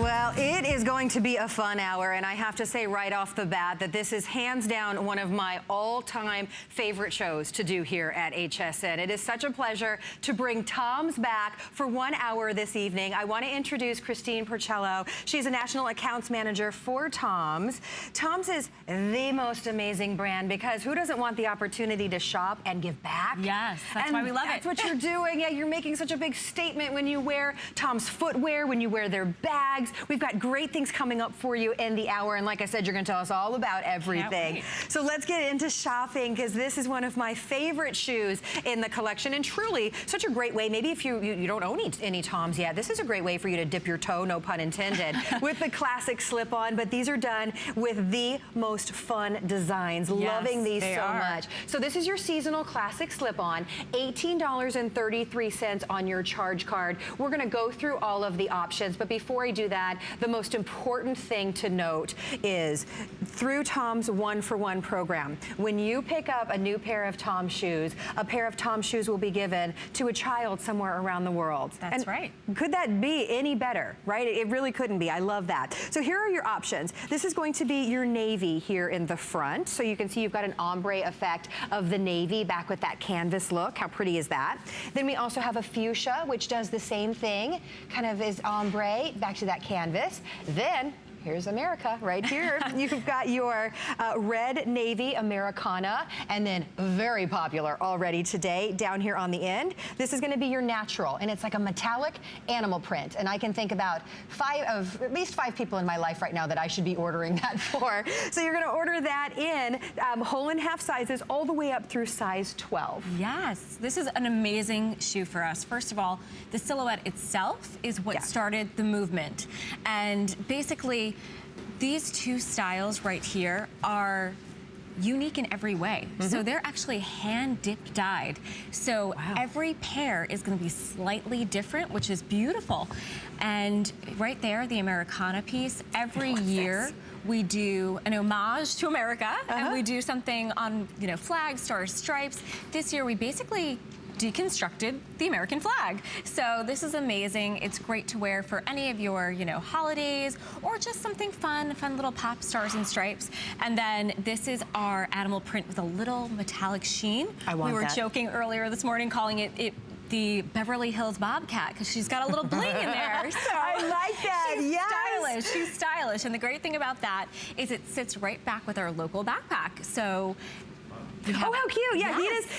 Well, it is going to be a fun hour, and I have to say right off the bat that this is hands down one of my all-time favorite shows to do here at HSN. It is such a pleasure to bring TOMS back for 1 hour this evening. I want to introduce Christine Porcello. She's a National Accounts Manager for TOMS. TOMS is the most amazing brand because who doesn't want the opportunity to shop and give back? Yes, that's why we love it. That's what you're doing. Yeah, you're making such a big statement when you wear TOMS footwear, when you wear their bags. We've got great things coming up for you in the hour, and like I said, you're going to tell us all about everything. So let's get into shopping, because this is one of my favorite shoes in the collection, and truly such a great way. Maybe if you don't own any TOMS yet, this is a great way for you to dip your toe, no pun intended, with the classic slip-on. But these are done with the most fun designs. Yes, loving these so much. So this is your seasonal classic slip-on, $18.33 on your charge card. We're going to go through all of the options, but before I do that, the most important thing to note is through TOMS 1-for-1 program, when you pick up a new pair of TOMS shoes, a pair of TOMS shoes will be given to a child somewhere around the world. That's right. Could that be any better, right? It really couldn't be. I love that. So here are your options. This is going to be your navy here in the front. So you can see you've got an ombre effect of the navy back with that canvas look. How pretty is that? Then we also have a fuchsia, which does the same thing, kind of is ombre back to that canvas. Then here's America right here. You've got your red navy Americana, and then very popular already today down here on the end. This is going to be your natural, and it's like a metallic animal print. And I can think about at least five people in my life right now that I should be ordering that for. So you're going to order that in whole and half sizes all the way up through size 12. Yes, this is an amazing shoe for us. First of all, the silhouette itself is what started the movement. And basically, these two styles right here are unique in every way. So they're actually hand dip dyed. So every pair is going to be slightly different, which is beautiful. And right there, the Americana piece, every year we do an homage to America, and we do something on, you know, flags, stars, stripes. This year we basically deconstructed the American flag. So this is amazing. It's great to wear for any of your, you know, holidays, or just something fun little pop stars and stripes. And then this is our animal print with a little metallic sheen. We were joking earlier this morning calling it the Beverly Hills Bobcat, because she's got a little bling in there. So I like that. She's stylish. She's stylish. And the great thing about that is it sits right back with our local backpack. So oh, how cute. Yeah,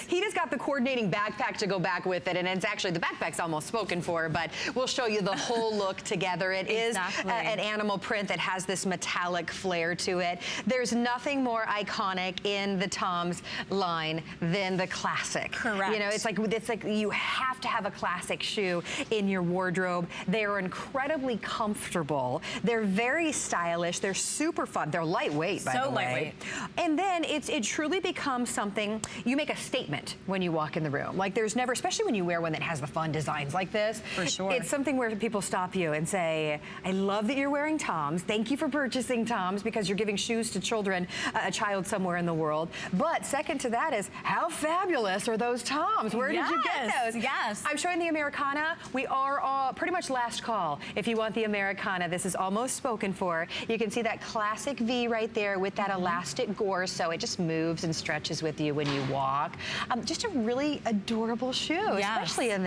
he just got the coordinating backpack to go back with it, and it's actually, the backpack's almost spoken for, but we'll show you the whole look together. It is an animal print that has this metallic flair to it. There's nothing more iconic in the TOMS line than the classic. Correct. You know, it's like you have to have a classic shoe in your wardrobe. They're incredibly comfortable. They're very stylish. They're super fun. They're lightweight, by the way. So lightweight. And then it truly becomes something, you make a statement when you walk in the room. Like, there's never, especially when you wear one that has the fun designs like this. For sure. It's something where people stop you and say, I love that you're wearing TOMS. Thank you for purchasing TOMS, because you're giving shoes to children, a child somewhere in the world. But second to that is, how fabulous are those TOMS? Where did you get those? Yes. I'm showing the Americana. We are all pretty much last call. If you want the Americana, this is almost spoken for. You can see that classic V right there with that elastic gore, so it just moves and stretches with you when you walk. Just a really adorable shoe, especially in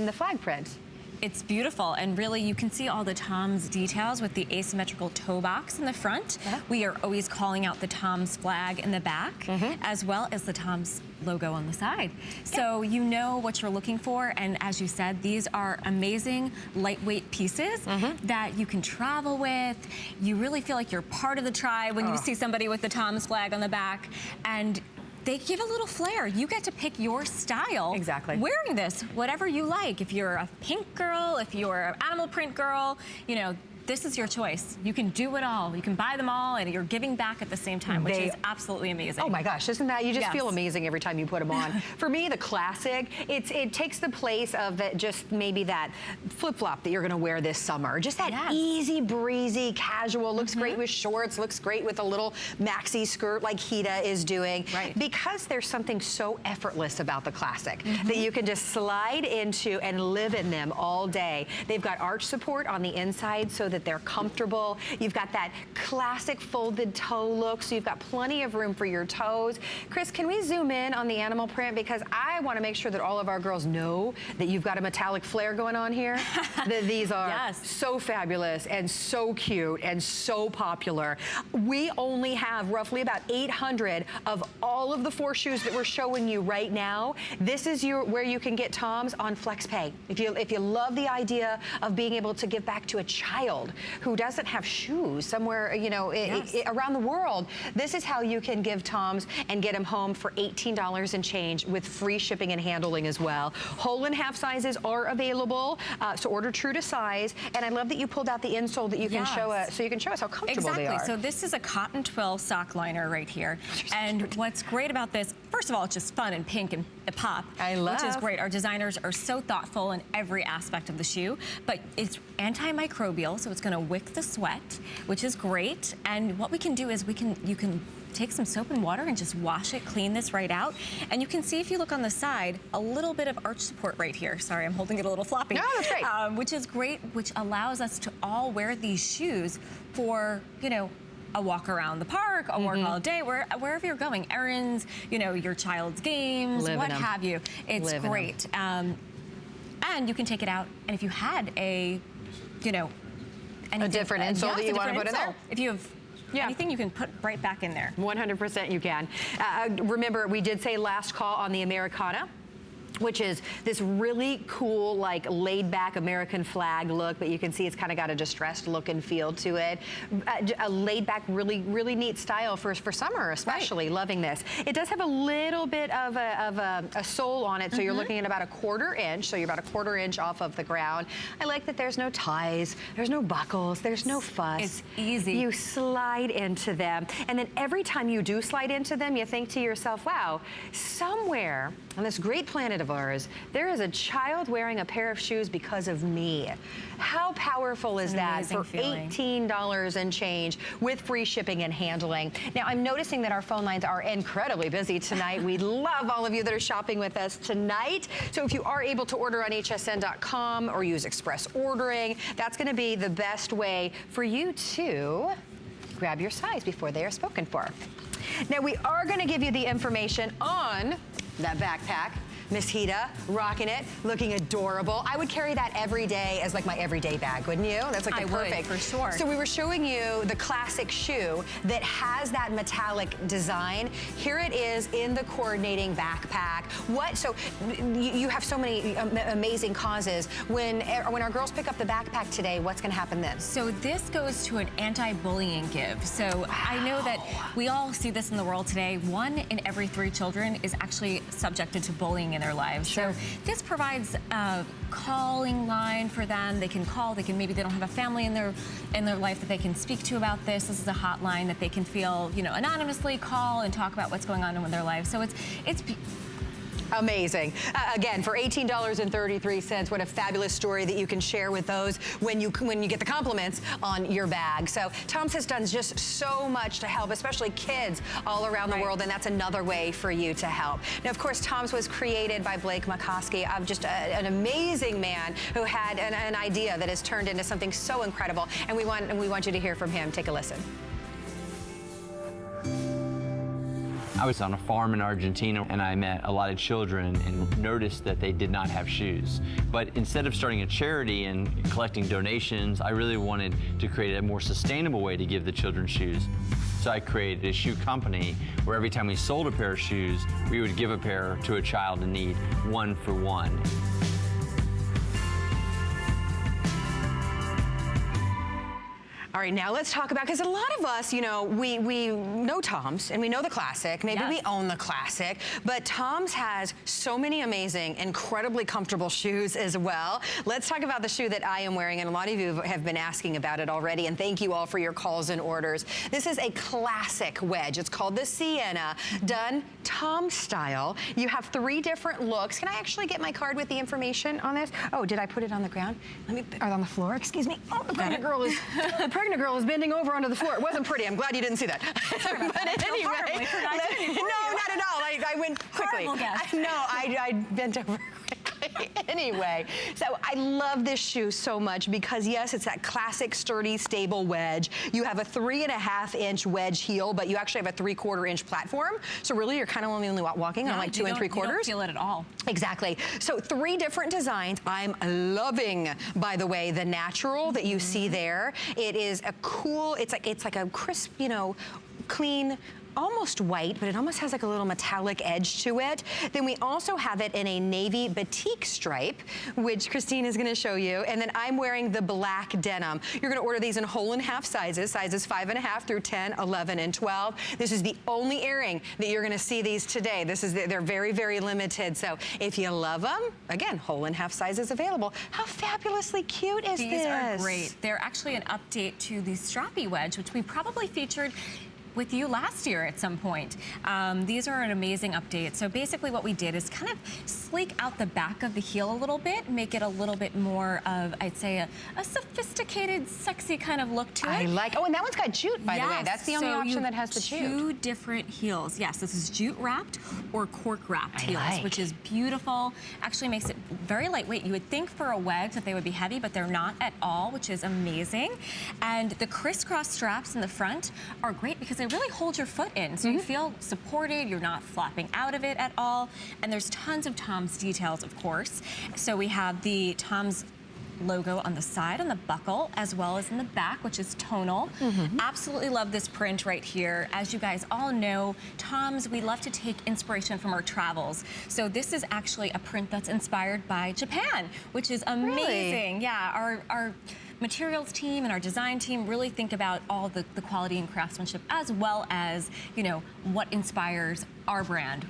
the flag print. It's beautiful, and really you can see all the TOMS details with the asymmetrical toe box in the front. We are always calling out the TOMS flag in the back, as well as the TOMS logo on the side. So you know what you're looking for, and as you said, these are amazing lightweight pieces that you can travel with. You really feel like you're part of the tribe when you see somebody with the TOMS flag on the back, and they give a little flair. You get to pick your style. Exactly. Wearing this, whatever you like. If you're a pink girl, if you're an animal print girl, you know, this is your choice. You can do it all. You can buy them all, and you're giving back at the same time, which is absolutely amazing. Oh my gosh, isn't that, you just feel amazing every time you put them on. For me, the classic, it takes the place of just maybe that flip-flop that you're gonna wear this summer. Just that easy breezy, casual, looks great with shorts, looks great with a little maxi skirt like Hita is doing. Because there's something so effortless about the classic that you can just slide into and live in them all day. They've got arch support on the inside so that they're comfortable. You've got that classic folded toe look, so you've got plenty of room for your toes. Chris, can we zoom in on the animal print? Because I want to make sure that all of our girls know that you've got a metallic flare going on here. That these are so fabulous and so cute and so popular. We only have roughly about 800 of all of the 4 shoes that we're showing you right now. This is where you can get TOMS on FlexPay. If you love the idea of being able to give back to a child who doesn't have shoes somewhere, you know, around the world, this is how you can give TOMS and get them home for $18 and change with free shipping and handling as well. Whole and half sizes are available, so order true to size. And I love that you pulled out the insole that you can show us, so you can show us how comfortable they are. So this is a cotton twill sock liner right here. And what's great about this, first of all, it's just fun and pink and a pop. I love. Which is great. Our designers are so thoughtful in every aspect of the shoe, but it's antimicrobial, so it's going to wick the sweat, which is great. And what we can do is you can take some soap and water and just wash it, clean this right out. And you can see, if you look on the side, a little bit of arch support right here. Sorry, I'm holding it a little floppy. No, that's great. Which is great, which allows us to all wear these shoes for, you know, a walk around the park, a work all day, wherever you're going, errands, you know, your child's games, what have you. It's great. And you can take it out, and if you had a, you know, anything, a different insole that you want to put in there? If you have anything, you can put right back in there. 100% you can. Remember, we did say last call on the Americana, which is this really cool, like, laid-back American flag look, but you can see it's kind of got a distressed look and feel to it. A laid-back, really, really neat style for summer, especially. Loving this. It does have a little bit of a sole on it, so you're looking at about a 1/4 inch, so you're about a 1/4 inch off of the ground. I like that there's no ties, there's no buckles, there's no fuss. It's easy. You slide into them, and then every time you do slide into them, you think to yourself, wow, somewhere on this great planet of ours, there is a child wearing a pair of shoes because of me. How powerful is that for $18 and change with free shipping and handling? Now, I'm noticing that our phone lines are incredibly busy tonight. We love all of you that are shopping with us tonight. So if you are able to order on hsn.com or use express ordering, that's going to be the best way for you to grab your size before they are spoken for. Now, we are going to give you the information on that backpack. Miss Hita, rocking it, looking adorable. I would carry that every day as like my everyday bag, wouldn't you? That's like the perfect. For sure. So we were showing you the classic shoe that has that metallic design. Here it is in the coordinating backpack. So you have so many amazing causes. When our girls pick up the backpack today, what's going to happen then? So this goes to an anti-bullying give. So I know that we all see this in the world today. 1 in every 3 children is actually subjected to bullying in their lives. So this provides a calling line for them. They can call, maybe they don't have a family in their life that they can speak to about this. This is a hotline that they can feel, you know, anonymously call and talk about what's going on in their life. So it's amazing. Again, for $18.33, what a fabulous story that you can share with those when you get the compliments on your bag. So TOMS has done just so much to help, especially kids all around the world, and that's another way for you to help. Now, of course, TOMS was created by Blake McCoskey, just an amazing man who had an idea that has turned into something so incredible, and we want you to hear from him. Take a listen. I was on a farm in Argentina and I met a lot of children and noticed that they did not have shoes. But instead of starting a charity and collecting donations, I really wanted to create a more sustainable way to give the children shoes. So I created a shoe company where every time we sold a pair of shoes, we would give a pair to a child in need, 1 for 1. All right, now let's talk about, because a lot of us, you know, we know TOMS and we know the classic. Maybe we own the classic, but TOMS has so many amazing, incredibly comfortable shoes as well. Let's talk about the shoe that I am wearing, and a lot of you have been asking about it already, and thank you all for your calls and orders. This is a classic wedge. It's called the Sienna, done TOMS style. You have 3 different looks. Can I actually get my card with the information on this? Oh, did I put it on the ground? Or on the floor, excuse me. Oh, the pregnant girl is... pregnant girl is bending over onto the floor. It wasn't pretty. I'm glad you didn't see that. But anyway, no, not at all. I went quickly. Horrible guess. I bent over quickly. Anyway, so I love this shoe so much because yes, it's that classic sturdy, stable wedge. You have a 3.5-inch wedge heel, but you actually have a 3/4-inch platform. So really, you're kind of only walking on like 2 3/4. You don't feel it at all. Exactly. So 3 different designs. I'm loving, by the way, the natural that you see there. It is a cool. It's like a crisp, you know, clean, almost white, but it almost has like a little metallic edge to it. Then we also have it in a navy batik stripe, which Christine is gonna show you. And then I'm wearing the black denim. You're gonna order these in whole and half sizes 5.5 through 10, 11, and 12. This is the only airing that you're gonna see these today. They're very, very limited. So if you love them, again, whole and half sizes available. How fabulously cute is this? These are great. They're actually an update to the strappy wedge, which we probably featured with you last year at some point. These are an amazing update. So basically what we did is kind of sleek out the back of the heel a little bit, make it a little bit more of, I'd say, a sophisticated, sexy kind of look to it. I like, oh, and that one's got jute, by the way. That's the only option that has the jute. Two different heels. Yes, this is jute wrapped or cork wrapped heels, which is beautiful. Actually makes it very lightweight. You would think for a wedge that they would be heavy, but they're not at all, which is amazing. And the crisscross straps in the front are great because they really hold your foot in. So you feel supported, you're not flopping out of it at all. And there's tons of TOMS details, of course. So we have the TOMS logo on the side, on the buckle, as well as in the back, which is tonal. Absolutely love this print right here. As you guys all know, TOMS, we love to take inspiration from our travels. So this is actually a print that's inspired by Japan, which is amazing. Really? Yeah, our materials team and our design team really think about all the quality and craftsmanship, as well as, you know, what inspires our brand,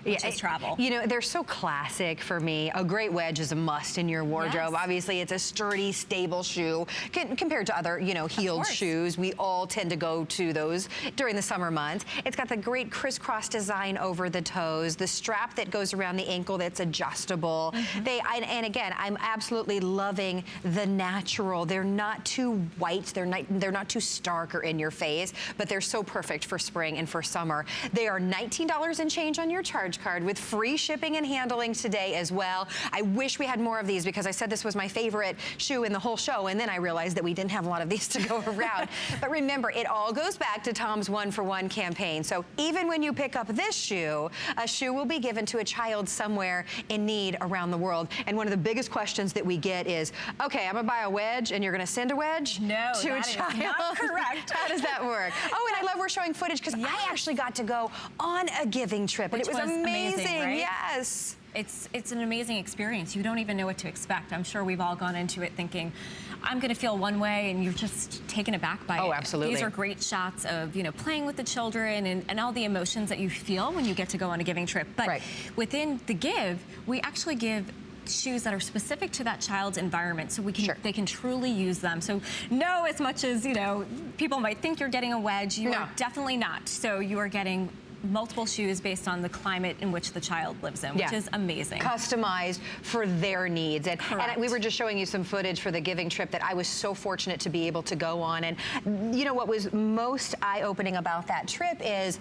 which is travel. You know, they're so classic for me. A great wedge is a must in your wardrobe. Yes. Obviously, it's a sturdy, stable shoe compared to other, you know, heeled shoes. We all tend to go to those during the summer months. It's got the great crisscross design over the toes, the strap that goes around the ankle that's adjustable. And again, I'm absolutely loving the natural. They're not too white. They're not too stark or in your face, but they're so perfect for spring and for summer. They are $19 and change on your charge card with free shipping and handling today as well. I wish we had more of these because I said this was my favorite shoe in the whole show, and then I realized that we didn't have a lot of these to go around. But remember, it all goes back to Tom's 1-for-1 campaign. So even when you pick up this shoe, a shoe will be given to a child somewhere in need around the world. And one of the biggest questions that we get is, okay, I'm gonna buy a wedge and you're gonna send a wedge to a child? Not correct. How does that work? Oh, and I love we're showing footage because I actually got to go on a giving trip, and it was amazing, right? Yes. It's an amazing experience. You don't even know what to expect. I'm sure we've all gone into it thinking, I'm going to feel one way, and you're just taken aback by it. Oh, absolutely. These are great shots of, you know, playing with the children and all the emotions that you feel when you get to go on a giving trip. But within the give, we actually give shoes that are specific to that child's environment, so they can truly use them. So no, as much as, you know, people might think you're getting a wedge, you are definitely not. So you are getting multiple shoes based on the climate in which the child lives in, which is amazing. Customized for their needs. And we were just showing you some footage for the giving trip that I was so fortunate to be able to go on. And you know what was most eye-opening about that trip is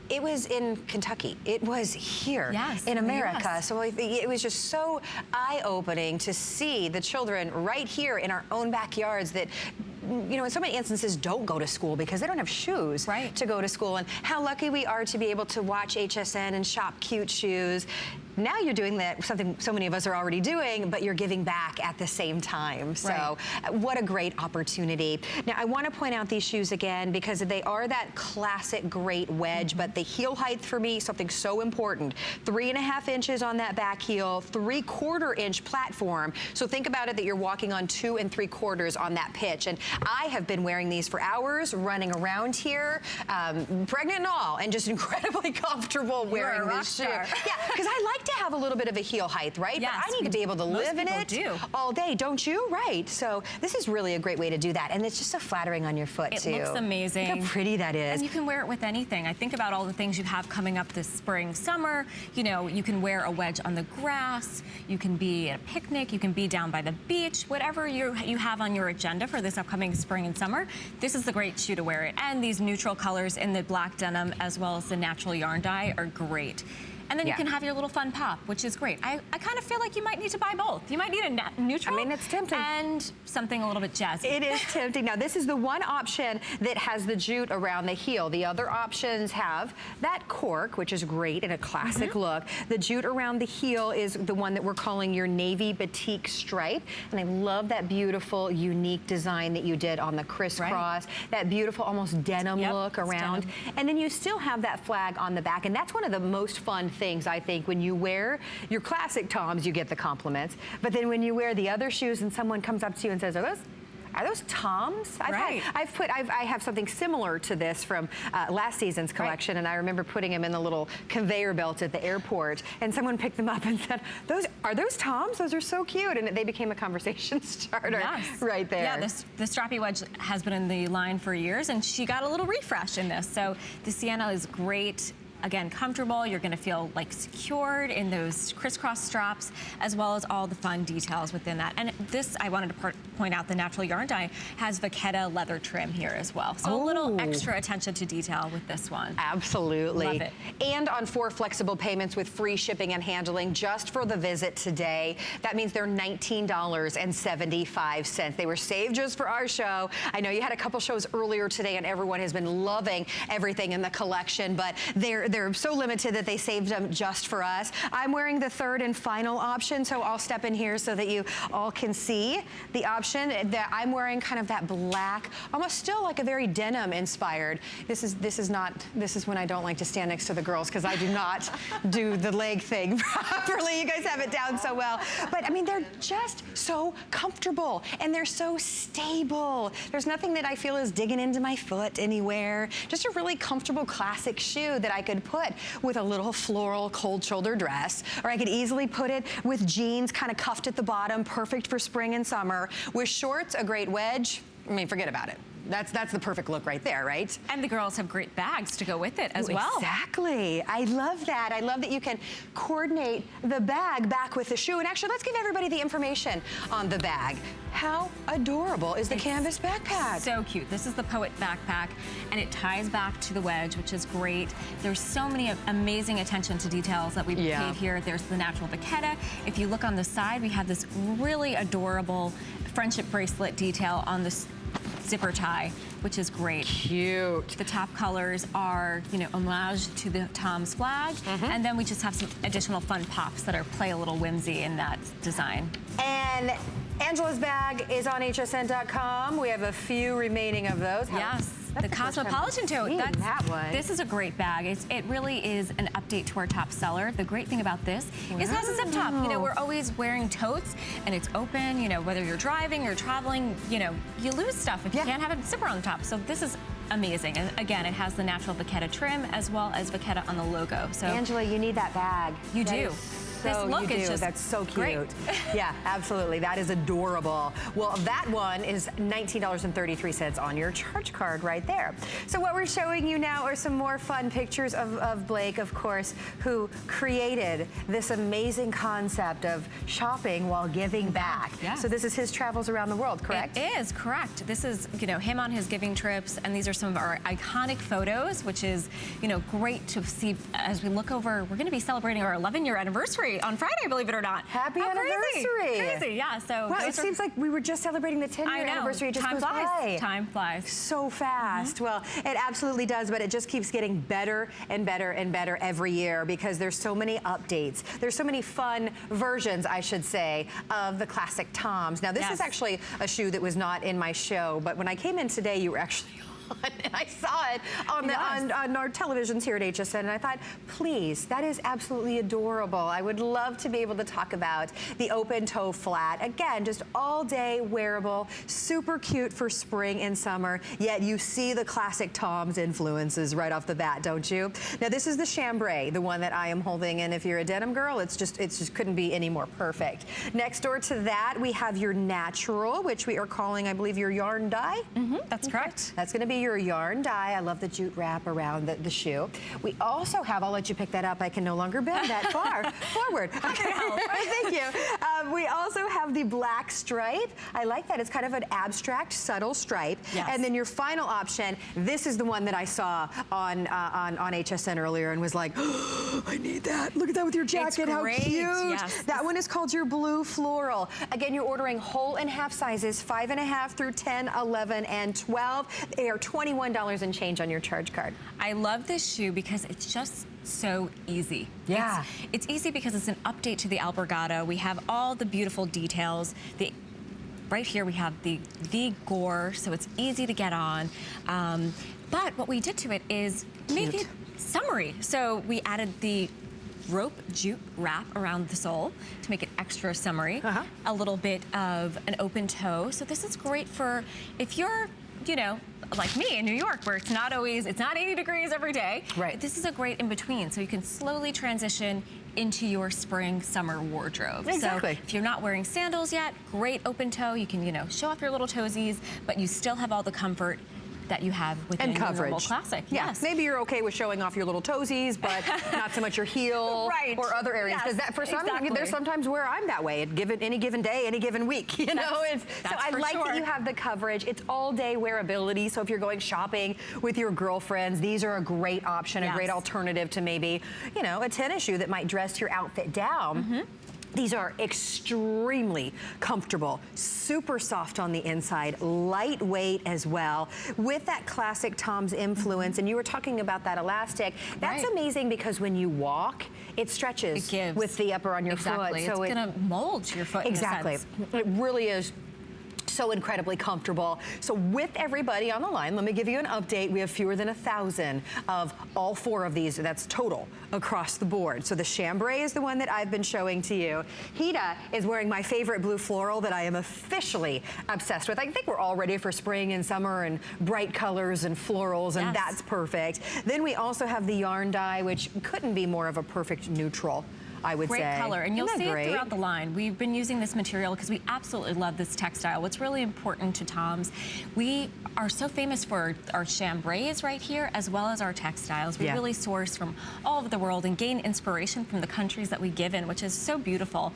it was in Kentucky. It was here in America. So it was just so eye-opening to see the children right here in our own backyards that, you know, in so many instances don't go to school because they don't have shoes to go to school. And how lucky we are to be able to watch HSN and shop cute shoes. Now you're doing that, something so many of us are already doing, but you're giving back at the same time. So what a great opportunity. Now I want to point out these shoes again because they are that classic great wedge, but the heel height for me, something so important. 3.5 inches on that back heel, 3/4 inch platform. So think about it that you're walking on 2 3/4 on that pitch. And I have been wearing these for hours, running around here, pregnant and all, and just incredibly comfortable wearing this shoe. Yeah, because I like to have a little bit of a heel height, right? Yes, but I need to be able to live in it all day, don't you? Right. So this is really a great way to do that. And it's just so flattering on your foot, too. It looks amazing. Look how pretty that is. And you can wear it with anything. I think about all the things you have coming up this spring, summer. You know, you can wear a wedge on the grass. You can be at a picnic. You can be down by the beach. Whatever you have on your agenda for this upcoming spring and summer, this is the great shoe to wear it. And these neutral colors in the black denim as well as the natural yarn dye are great. And then you can have your little fun pop, which is great. I kind of feel like you might need to buy both. You might need a neutral. I mean, it's tempting. And something a little bit jazzy. It is tempting. Now, this is the one option that has the jute around the heel. The other options have that cork, which is great in a classic look. The jute around the heel is the one that we're calling your navy batik stripe. And I love that beautiful, unique design that you did on the crisscross, that beautiful, almost denim look around. And then you still have that flag on the back. And that's one of the most fun things, I think, when you wear your classic Toms, you get the compliments. But then when you wear the other shoes and someone comes up to you and says, are those Toms? I have something similar to this from last season's collection, and I remember putting them in the little conveyor belt at the airport, and someone picked them up and said, are those Toms? Those are so cute, and they became a conversation starter right there. Yeah, the strappy wedge has been in the line for years, and she got a little refresh in this. So the Sienna is great. Again, comfortable. You're going to feel like secured in those crisscross straps, as well as all the fun details within that. And this, I wanted to point out, the natural yarn dye has vachetta leather trim here as well. So a little extra attention to detail with this one. Absolutely. Love it. And on 4 flexible payments with free shipping and handling just for the visit today. That means they're $19.75. They were saved just for our show. I know you had a couple shows earlier today, and everyone has been loving everything in the collection, but they're so limited that they saved them just for us. I'm wearing the 3rd and final option, so I'll step in here so that you all can see the option that I'm wearing. Kind of that black, almost still like a very denim inspired. This is when I don't like to stand next to the girls, because I do not do the leg thing properly. You guys have it down so well. But I mean, they're just so comfortable and they're so stable. There's nothing that I feel is digging into my foot anywhere. Just a really comfortable classic shoe that I could put with a little floral cold shoulder dress, or I could easily put it with jeans kind of cuffed at the bottom, perfect for spring and summer. With shorts, a great wedge. I mean, forget about it. That's the perfect look right there, right? And the girls have great bags to go with it as well. Exactly. I love that. I love that you can coordinate the bag back with the shoe. And actually, let's give everybody the information on the bag. How adorable is the canvas backpack? So cute. This is the Poet backpack, and it ties back to the wedge, which is great. There's so many amazing attention to details that we paid here. There's the natural vachetta. If you look on the side, we have this really adorable friendship bracelet detail on this zipper tie, which is great. Cute. The top colors are, homage to the TOMS flag, and then we just have some additional fun pops that play a little whimsy in that design. And Angela's bag is on hsn.com. We have a few remaining of those. Yes. The Cosmopolitan tote. That one. This is a great bag. It really is an update to our top seller. The great thing about this is it has a zip top. We're always wearing totes, and it's open. Whether you're driving or traveling, you lose stuff if you can't have a zipper on the top. So this is amazing. And again, it has the natural vachetta trim as well as vachetta on the logo. So Angela, you need that bag. You do. This look is just that's so cute. Great. Yeah, absolutely. That is adorable. Well, that one is $19.33 on your charge card right there. So what we're showing you now are some more fun pictures of Blake, of course, who created this amazing concept of shopping while giving back. Yes. So this is his travels around the world, correct? It is, correct. This is, him on his giving trips, and these are some of our iconic photos, which is, great to see as we look over. We're going to be celebrating our 11-year anniversary on Friday, believe it or not. Happy anniversary. Crazy, yeah. So wow, it seems like we were just celebrating the 10-year anniversary. It just goes by. Time flies. So fast. Well, it absolutely does, but it just keeps getting better and better and better every year because there's so many updates. There's so many fun versions, I should say, of the classic Toms. Now, this is actually a shoe that was not in my show, but when I came in today, you were actually and I saw it on our televisions here at HSN, and I thought, please, that is absolutely adorable. I would love to be able to talk about the open toe flat. Again, just all day wearable, super cute for spring and summer, yet you see the classic Toms influences right off the bat, don't you? Now, this is the chambray, the one that I am holding, and if you're a denim girl, it just couldn't be any more perfect. Next door to that, we have your natural, which we are calling, I believe, your yarn dye. That's correct. That's going to be your yarn dye. I love the jute wrap around the shoe. We also have, I'll let you pick that up. I can no longer bend that far forward. Okay, thank you. We also have the black stripe. I like that. It's kind of an abstract, subtle stripe. Yes. And then your final option, this is the one that I saw on HSN earlier and was like, oh, I need that. Look at that with your jacket. How cute. Yes. That one is called your blue floral. Again, you're ordering whole and half sizes, 5.5 through 10, 11, and 12. They are $21 and change on your charge card. I love this shoe because it's just so easy. Yeah. It's easy because it's an update to the alpargata. We have all the beautiful details. Right here we have the gore, so it's easy to get on. But what we did to it is make it summery. So we added the rope jute wrap around the sole to make it extra summery. A little bit of an open toe. So this is great for if you're, you know, like me in New York, where it's not 80 degrees every day. Right. This is a great in between, so you can slowly transition into your spring summer wardrobe. Exactly. So if you're not wearing sandals yet, great open toe. You can, you know, show off your little toesies, but you still have all the comfort that you have within your normal classic. Yeah. Yes. Maybe you're okay with showing off your little toesies, but not so much your heel or other areas. Because that for some, there's sometimes where I'm that way. Any given day, any given week. You know, so I like that you have the coverage. It's all day wearability. So if you're going shopping with your girlfriends, these are a great option, a great alternative to maybe, you know, a tennis shoe that might dress your outfit down. These are extremely comfortable, super soft on the inside, lightweight as well, with that classic TOMS influence. And you were talking about that elastic. That's amazing because when you walk, it stretches with the upper on your foot. So it's going to mold your foot. Exactly. In a sense. It really is so incredibly comfortable. So with everybody on the line, let me give you an update. We have fewer than 1,000 of all 4 of these. That's total across the board. So the chambray is the one that I've been showing to you. Hida is wearing my favorite blue floral that I am officially obsessed with. I think we're all ready for spring and summer and bright colors and florals, and that's perfect. Then we also have the yarn dye, which couldn't be more of a perfect neutral, I would say. Great color, and you'll see it throughout the line. We've been using this material because we absolutely love this textile. What's really important to TOMS, we are so famous for our chambrays right here, as well as our textiles. We really source from all over the world and gain inspiration from the countries that we give in, which is so beautiful.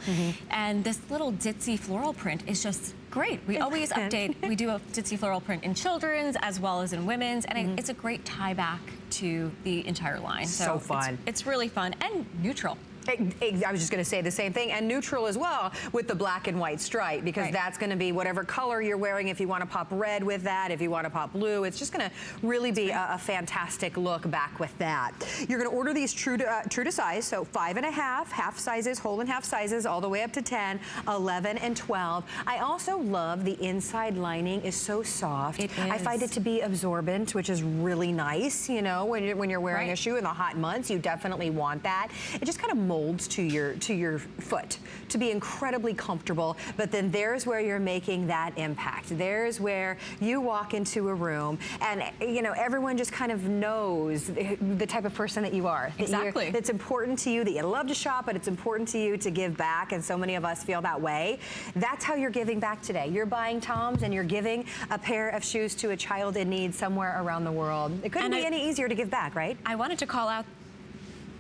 And this little ditzy floral print is just great. We always update. We do a ditzy floral print in children's as well as in women's, and it's a great tie back to the entire line. So fun. It's really fun and neutral. I was just going to say the same thing, and neutral as well with the black and white stripe, because that's going to be whatever color you're wearing. If you want to pop red with that, if you want to pop blue, it's just going to really be a fantastic look back with that. You're going to order these true to size, so 5.5, half sizes, whole and half sizes, all the way up to 10, 11, and 12. I also love the inside lining is so soft. It is. I find it to be absorbent, which is really nice. You know, when you're wearing a shoe in the hot months, you definitely want that. It just kind of molds to your foot to be incredibly comfortable, but then there's where you're making that impact. There's where you walk into a room and, you know, everyone just kind of knows the type of person that you are. Exactly. It's important to you, that you love to shop, but it's important to you to give back, and so many of us feel that way. That's how you're giving back today. You're buying TOMS and you're giving a pair of shoes to a child in need somewhere around the world. It couldn't be any easier to give back, right? I wanted to call out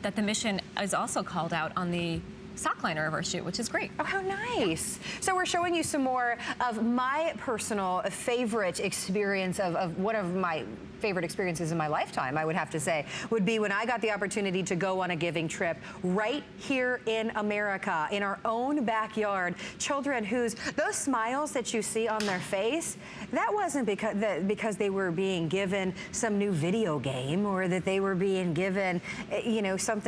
that the mission is also called out on the sock liner of our shoe, which is great. Oh, how nice. So we're showing you some more of my personal favorite experience of one of my favorite experiences in my lifetime, I would have to say, would be when I got the opportunity to go on a giving trip right here in America, in our own backyard. Children those smiles that you see on their face, that wasn't because they were being given some new video game or that they were being given, you know, some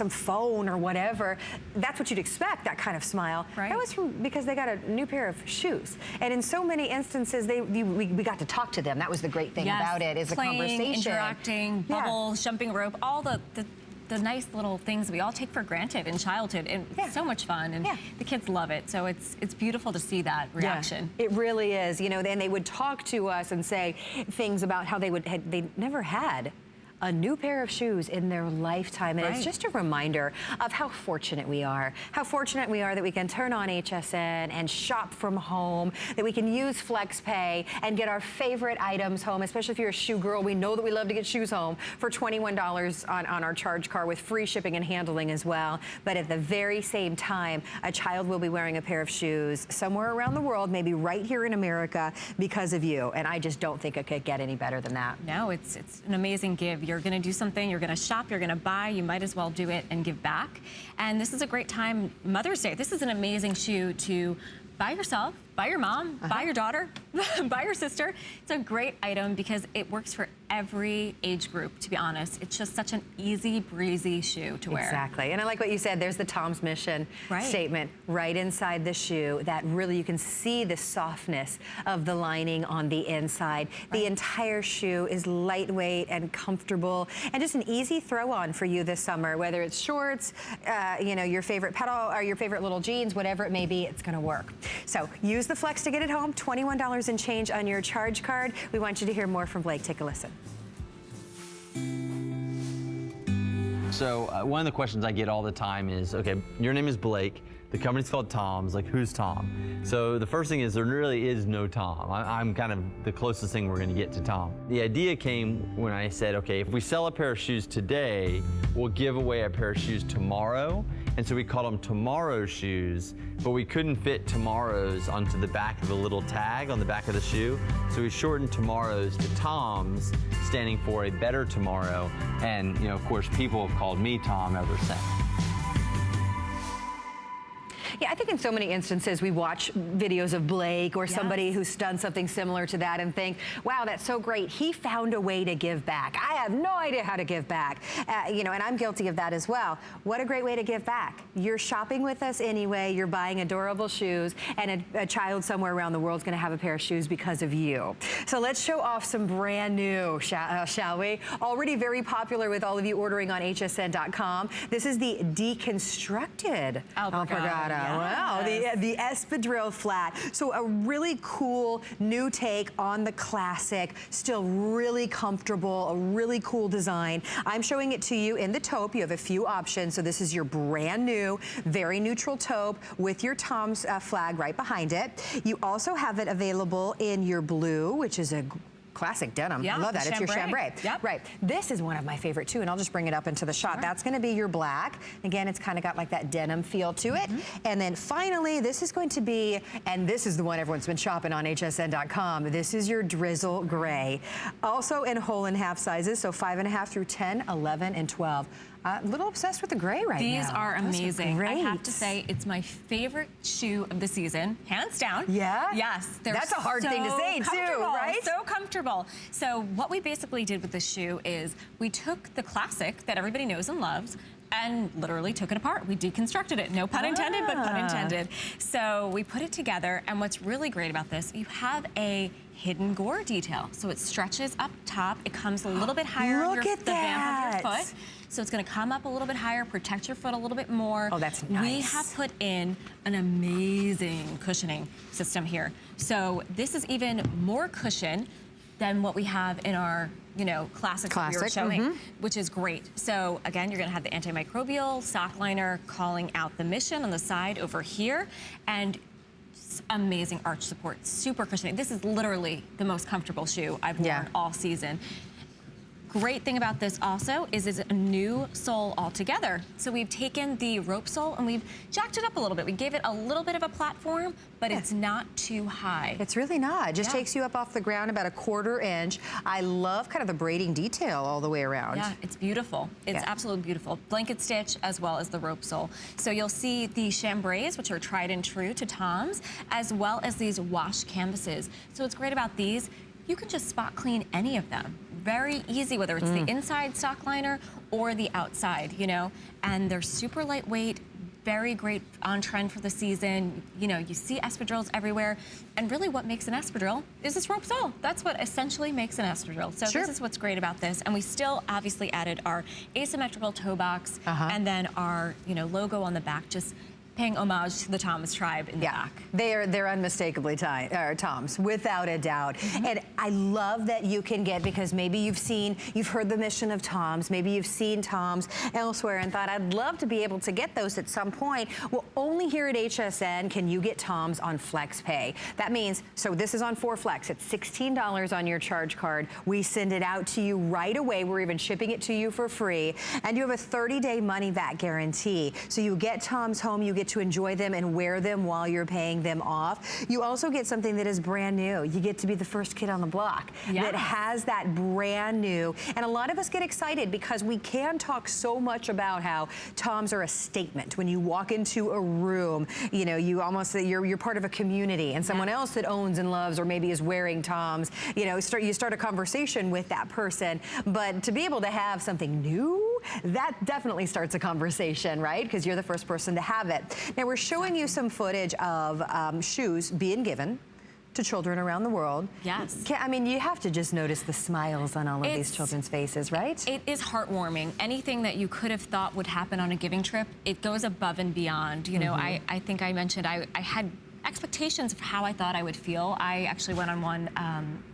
phone or whatever. That's what you'd expect, that kind of smile. Right. That was because they got a new pair of shoes. And in so many instances, we got to talk to them. That was the great thing about it, is a conversation. Interacting, bubbles, jumping rope, all the nice little things we all take for granted in childhood, and it's so much fun, and the kids love it. So it's beautiful to see that reaction. It really is. You know, then they would talk to us and say things about how they never had a new pair of shoes in their lifetime. And it's just a reminder of how fortunate we are. How fortunate we are that we can turn on HSN and shop from home, that we can use FlexPay and get our favorite items home, especially if you're a shoe girl. We know that we love to get shoes home for $21 on our charge card with free shipping and handling as well. But at the very same time, a child will be wearing a pair of shoes somewhere around the world, maybe right here in America, because of you. And I just don't think it could get any better than that. No, it's an amazing give. You're going to do something, you're going to shop, you're going to buy, you might as well do it and give back. And this is a great time, Mother's Day. This is an amazing shoe to buy yourself, buy your mom, buy your daughter, buy your sister. It's a great item because it works for every age group, to be honest. It's just such an easy breezy shoe to wear. Exactly. And I like what you said. There's the TOMS mission statement right inside the shoe that really you can see the softness of the lining on the inside. The entire shoe is lightweight and comfortable and just an easy throw on for you this summer, whether it's shorts, you know, your favorite pedal or your favorite little jeans, whatever it may be, it's going to work. So use the Flex to get it home. $21 and change on your charge card. We want you to hear more from Blake. Take a listen. So one of the questions I get all the time is, okay, your name is Blake, the company's called TOMS, like who's Tom? So the first thing is there really is no Tom. I'm kind of the closest thing we're gonna get to Tom. The idea came when I said, okay, if we sell a pair of shoes today, we'll give away a pair of shoes tomorrow. And so we called them tomorrow shoes, but we couldn't fit tomorrows onto the back of the little tag on the back of the shoe. So we shortened tomorrows to TOMS, standing for a better tomorrow. And you know, of course, people have called me Tom ever since. Yeah, I think in so many instances we watch videos of Blake or somebody who's done something similar to that and think, wow, that's so great. He found a way to give back. I have no idea how to give back. You know, and I'm guilty of that as well. What a great way to give back. You're shopping with us anyway. You're buying adorable shoes, and a child somewhere around the world is going to have a pair of shoes because of you. So let's show off some brand new, shall we? Already very popular with all of you ordering on hsn.com. This is the Deconstructed alpargata. Wow, the espadrille flat. So a really cool new take on the classic, still really comfortable, a really cool design. I'm showing it to you in the taupe. You have a few options. So this is your brand new, very neutral taupe with your TOMS flag right behind it. You also have it available in your blue, which is a classic denim. I love that. It's your chambray. Right. This is one of my favorite too, and I'll just bring it up into the shot. That's going to be your black. Again, it's kind of got like that denim feel to it. And then finally, this is going to be, and this is the one everyone's been shopping on hsn.com. This is your drizzle gray. Also in whole and half sizes, so 5.5 through 10, 11, and 12. A little obsessed with the gray right now. These are amazing. I have to say, it's my favorite shoe of the season, hands down. Yeah? Yes. That's a hard thing to say too, right? So comfortable. So what we basically did with this shoe is we took the classic that everybody knows and loves and literally took it apart. We deconstructed it. No pun intended, but pun intended. So we put it together, and what's really great about this, you have a hidden gore detail. So it stretches up top. It comes a little bit higher on the vamp of your foot. So it's going to come up a little bit higher, protect your foot a little bit more. Oh, that's nice. We have put in an amazing cushioning system here. So this is even more cushion than what we have in our, you know, classic that we were showing, which is great. So again, you're going to have the antimicrobial sock liner calling out the mission on the side over here, and amazing arch support, super cushioning. This is literally the most comfortable shoe I've worn all season. Great thing about this also is it's a new sole altogether. So we've taken the rope sole and we've jacked it up a little bit. We gave it a little bit of a platform, but it's not too high. It's really not. It just takes you up off the ground about 1/4 inch. I love kind of the braiding detail all the way around. Yeah, it's beautiful. It's absolutely beautiful. Blanket stitch as well as the rope sole. So you'll see the chambrays, which are tried and true to TOMS, as well as these wash canvases. So what's great about these, you can just spot clean any of them. Very easy, whether it's the inside sock liner or the outside, you know, and they're super lightweight, very great on trend for the season. You know, you see espadrilles everywhere, and really what makes an espadrille is this rope sole. That's what essentially makes an espadrille. So this is what's great about this, and we still obviously added our asymmetrical toe box and then our, you know, logo on the back, just paying homage to the TOMS tribe in the back. They're unmistakably TOMS, without a doubt. And I love that you can get, because maybe you've heard the mission of TOMS, maybe you've seen TOMS elsewhere and thought, I'd love to be able to get those at some point. Well, only here at HSN can you get TOMS on Flex Pay. That means, so this is on 4 Flex, it's $16 on your charge card. We send it out to you right away. We're even shipping it to you for free. And you have a 30-day money-back guarantee. So you get TOMS home, you get to enjoy them and wear them while you're paying them off. You also get something that is brand new. You get to be the first kid on the block that has that brand new. And a lot of us get excited because we can talk so much about how TOMS are a statement. When you walk into a room, you know, you're part of a community, and someone else that owns and loves or maybe is wearing TOMS, you know, you start a conversation with that person. But to be able to have something new, that definitely starts a conversation, right? Because you're the first person to have it. Now, we're showing you some footage of shoes being given to children around the world. Yes. I mean, you have to just notice the smiles on all of these children's faces, right? It is heartwarming. Anything that you could have thought would happen on a giving trip, it goes above and beyond. You know, I think I mentioned I had expectations of how I thought I would feel. I actually went on one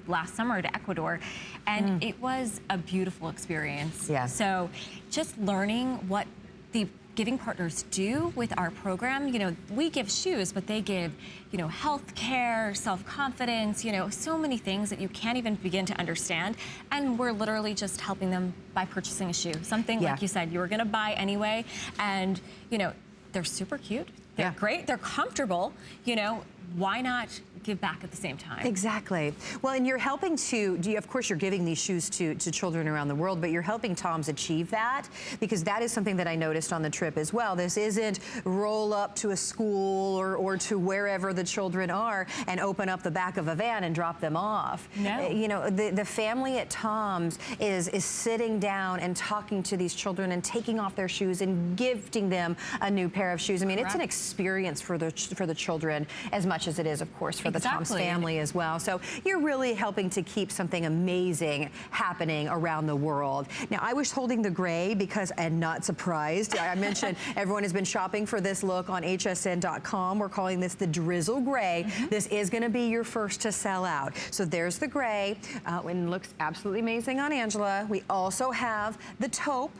last summer to Ecuador, and it was a beautiful experience. Yeah. So just learning what the giving partners do with our program. You know, we give shoes, but they give, you know, health care, self-confidence, you know, so many things that you can't even begin to understand. And we're literally just helping them by purchasing a shoe. Something, like you said, you were gonna buy anyway. And, you know, they're super cute. They're great, they're comfortable, you know, why not give back at the same time? Exactly. Well, and you're helping of course you're giving these shoes to children around the world, but you're helping TOMS achieve that, because that is something that I noticed on the trip as well. This isn't roll up to a school or to wherever the children are and open up the back of a van and drop them off. No. You know, the family at TOMS is sitting down and talking to these children and taking off their shoes and gifting them a new pair of shoes. I mean, it's an experience for the children as much as it is, of course, for the TOMS family as well. So you're really helping to keep something amazing happening around the world. Now, I was holding the gray because I'm not surprised. I mentioned everyone has been shopping for this look on hsn.com. We're calling this the drizzle gray. This is going to be your first to sell out. So there's the gray, and it looks absolutely amazing on Angela. We also have the taupe.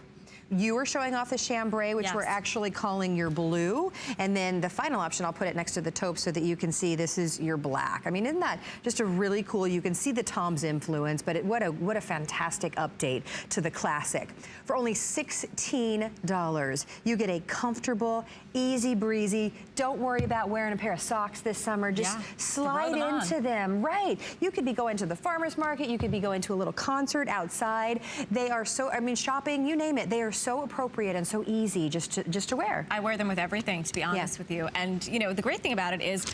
You are showing off the chambray, which we're actually calling your blue. And then the final option, I'll put it next to the taupe so that you can see this is your black. I mean, isn't that just a really cool, you can see the TOMS influence, but what a fantastic update to the classic. For only $16, you get a comfortable, easy breezy, don't worry about wearing a pair of socks this summer, just slide into them. Right. You could be going to the farmer's market, you could be going to a little concert outside. They are so, I mean, shopping, you name it, they are so appropriate and so easy just to wear. I wear them with everything, to be honest with you. And, you know, the great thing about it is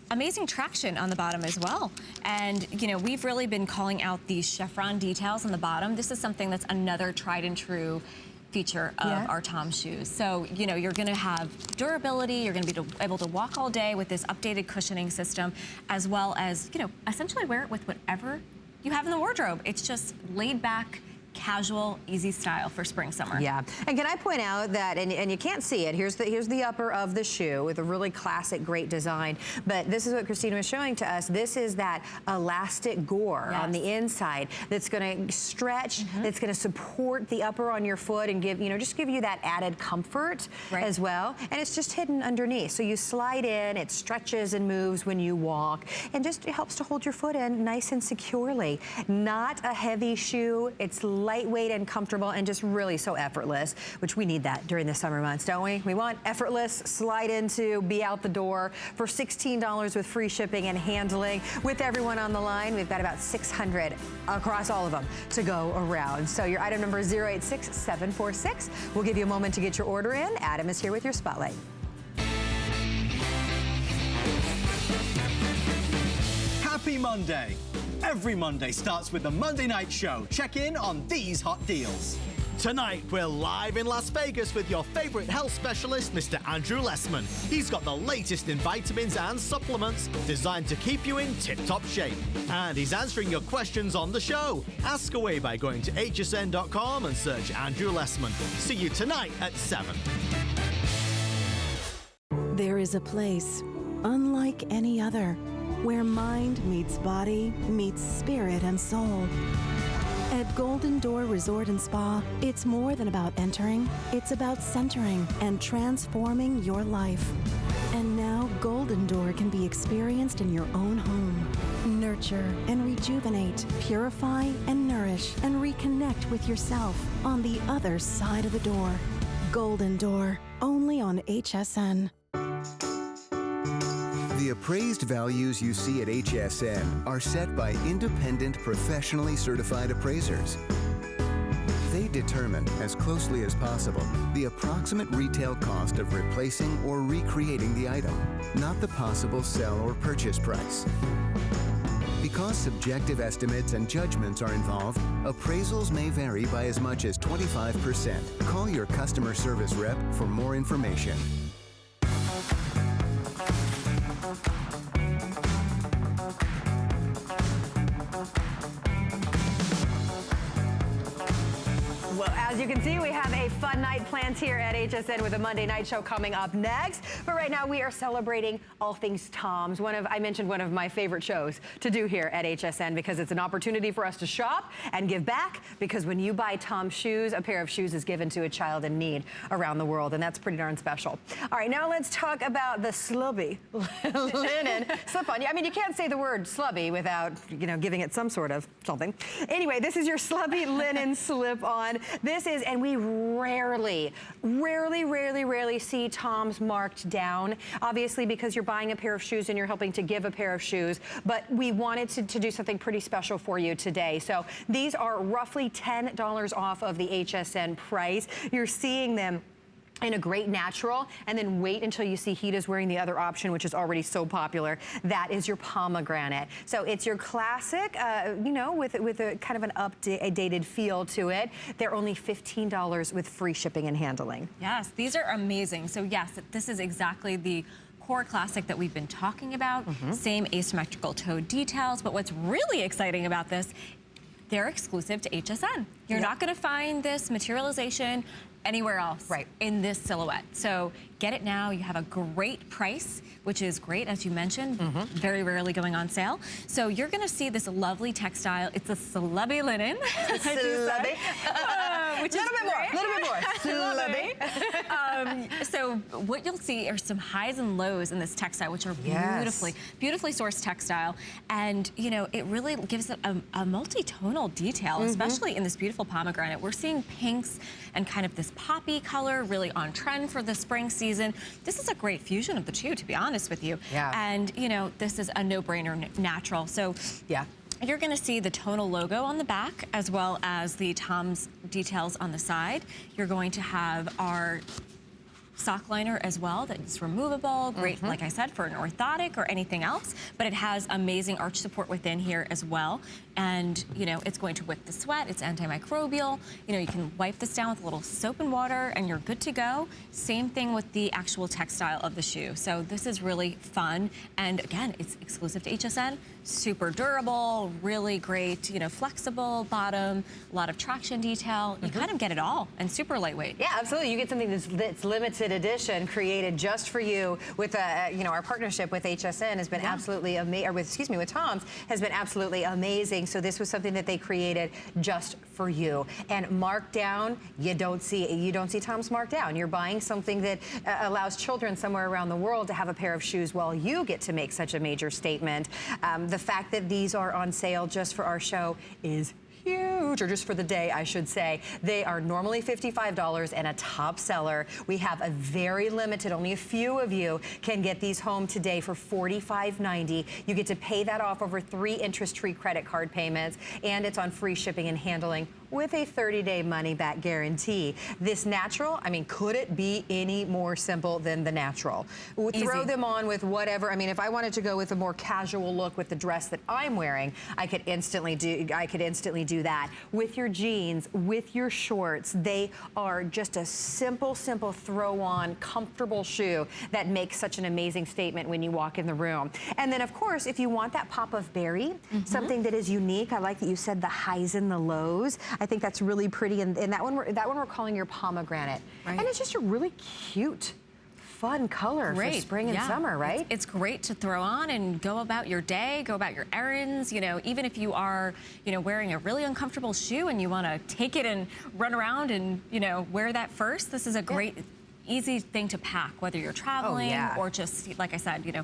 amazing traction on the bottom as well. And, you know, we've really been calling out these chevron details on the bottom. This is something that's another tried and true feature of our TOMS shoes. So, you know, you're gonna have durability, you're gonna be able to walk all day with this updated cushioning system, as well as, you know, essentially wear it with whatever you have in the wardrobe. It's just laid back, casual, easy style for spring, summer. Yeah, and can I point out that, and you can't see it, here's the upper of the shoe with a really classic, great design, but this is what Christina was showing to us. This is that elastic gore on the inside that's gonna stretch, that's gonna support the upper on your foot and give, you know, just give you that added comfort as well. And it's just hidden underneath. So you slide in, it stretches and moves when you walk, and just it helps to hold your foot in nice and securely. Not a heavy shoe, it's lightweight and comfortable and just really so effortless, which we need that during the summer months, don't we? We want effortless, slide into, be out the door for $16 with free shipping and handling. With everyone on the line, we've got about 600 across all of them to go around. So your item number is 086746. We'll give you a moment to get your order in. Adam is here with your spotlight. Happy Monday. Every Monday starts with the Monday Night Show. Check in on these hot deals. Tonight, we're live in Las Vegas with your favorite health specialist, Mr. Andrew Lessman. He's got the latest in vitamins and supplements designed to keep you in tip-top shape. And he's answering your questions on the show. Ask away by going to hsn.com and search Andrew Lessman. See you tonight at 7. There is a place, unlike any other, where mind meets body, meets spirit and soul. At Golden Door Resort and Spa, it's more than about entering, it's about centering and transforming your life. And now Golden Door can be experienced in your own home. Nurture and rejuvenate, purify and nourish, and reconnect with yourself on the other side of the door. Golden Door, only on HSN. The appraised values you see at HSN are set by independent, professionally certified appraisers. They determine, as closely as possible, the approximate retail cost of replacing or recreating the item, not the possible sell or purchase price. Because subjective estimates and judgments are involved, appraisals may vary by as much as 25%. Call your customer service rep for more information. Well, as you can see, we have a fun night planned here at HSN with a Monday night show coming up next. But right now, we are celebrating all things TOMS. I mentioned one of my favorite shows to do here at HSN because it's an opportunity for us to shop and give back, because when you buy TOMS shoes, a pair of shoes is given to a child in need around the world, and that's pretty darn special. All right, now let's talk about the slubby linen slip-on. I mean, you can't say the word slubby without, giving it some sort of something. Anyway, this is your slubby linen slip-on. This is, and we rarely see TOMS marked down, obviously because you're buying a pair of shoes and you're helping to give a pair of shoes, but we wanted to do something pretty special for you today. So these are roughly $10 off of the HSN price. You're seeing them in a great natural, and then wait until you see Hita's wearing the other option, which is already so popular. That is your pomegranate. So it's your classic, with a kind of an updated feel to it. They're only $15 with free shipping and handling. Yes, these are amazing. So yes, this is exactly the core classic that we've been talking about. Same asymmetrical toe details, but what's really exciting about this, they're exclusive to HSN. You're not gonna find this materialization anywhere else in this silhouette. So get it now. You have a great price, which is great, as you mentioned, very rarely going on sale. So you're gonna see this lovely textile. It's a slubby linen. Slubby. Which is a little bit more. Slubby. So what you'll see are some highs and lows in this textile, which are beautifully sourced textile. And it really gives it a multi-tonal detail, especially in this beautiful pomegranate. We're seeing pinks and kind of this poppy color really on trend for the spring season. This is a great fusion of the two, to be honest with you. And this is a no-brainer natural. So you're gonna see the tonal logo on the back as well as the TOMS details on the side. You're going to have our sock liner as well that's removable, great, like I said, for an orthotic or anything else, but it has amazing arch support within here as well. And it's going to whip the sweat, it's antimicrobial. You can wipe this down with a little soap and water and you're good to go. Same thing with the actual textile of the shoe. So this is really fun. And again, it's exclusive to HSN, super durable, really great, flexible bottom, a lot of traction detail. You kind of get it all and super lightweight. Yeah, absolutely. You get something that's limited edition, created just for you with our partnership with HSN has been absolutely amazing, or with TOMS has been absolutely amazing. So this was something that they created just for you. And marked down, you don't see TOMS marked down. You're buying something that allows children somewhere around the world to have a pair of shoes while you get to make such a major statement. The fact that these are on sale just for our show is huge, or just for the day, I should say. They are normally $55 and a top seller. We have a very limited, only a few of you can get these home today for $45.90. You get to pay that off over 3 interest-free credit card payments, and it's on free shipping and handling with a 30-day money-back guarantee. This natural, I mean, could it be any more simple than the natural? Throw them on with whatever. I mean, if I wanted to go with a more casual look with the dress that I'm wearing, I could instantly do that. With your jeans, with your shorts, they are just a simple throw-on, comfortable shoe that makes such an amazing statement when you walk in the room. And then, of course, if you want that pop of berry, something that is unique, I like that you said the highs and the lows. I think that's really pretty, and that one we're calling your pomegranate. And it's just a really cute, fun color for spring and summer, right? It's great to throw on and go about your day, go about your errands. You know, even if you are, you know, wearing a really uncomfortable shoe and you want to take it and run around and, you know, wear that first, this is a great, easy thing to pack, whether you're traveling or just, like I said, you know,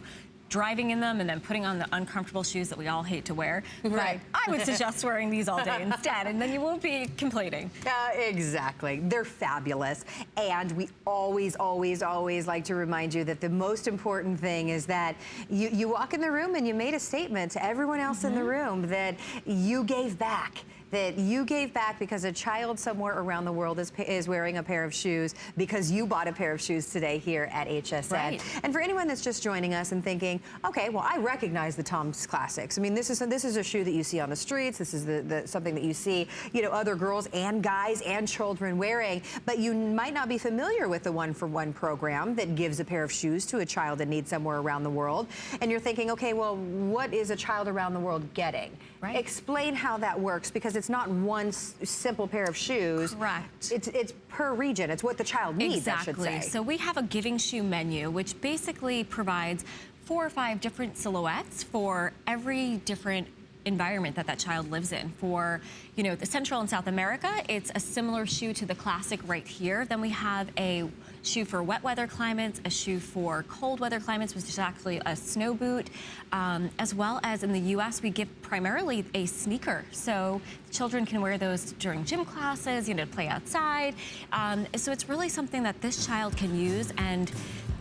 driving in them and then putting on the uncomfortable shoes that we all hate to wear. Right. I would suggest wearing these all day instead, and then you won't be complaining. Exactly. They're fabulous. And we always, always, always like to remind you that the most important thing is that you walk in the room and you made a statement to everyone else in the room that you gave back. That you gave back because a child somewhere around the world is wearing a pair of shoes because you bought a pair of shoes today here at HSN. Right. And for anyone that's just joining us and thinking, okay, well, I recognize the TOMS classics. I mean, this is a shoe that you see on the streets. This is something that you see, you know, other girls and guys and children wearing. But you might not be familiar with the one-for-one program that gives a pair of shoes to a child that needs somewhere around the world. And you're thinking, okay, well, what is a child around the world getting? Right. Explain how that works, because it's not one simple pair of shoes. Correct. It's per region. It's what the child needs, I should say. So we have a giving shoe menu, which basically provides 4 or 5 different silhouettes for every different environment that child lives in. For, you know, the Central and South America, it's a similar shoe to the classic right here. Then we have a shoe for wet weather climates, a shoe for cold weather climates, which is actually a snow boot, as well as in the U.S. we give primarily a sneaker. So children can wear those during gym classes, you know, to play outside. So it's really something that this child can use. And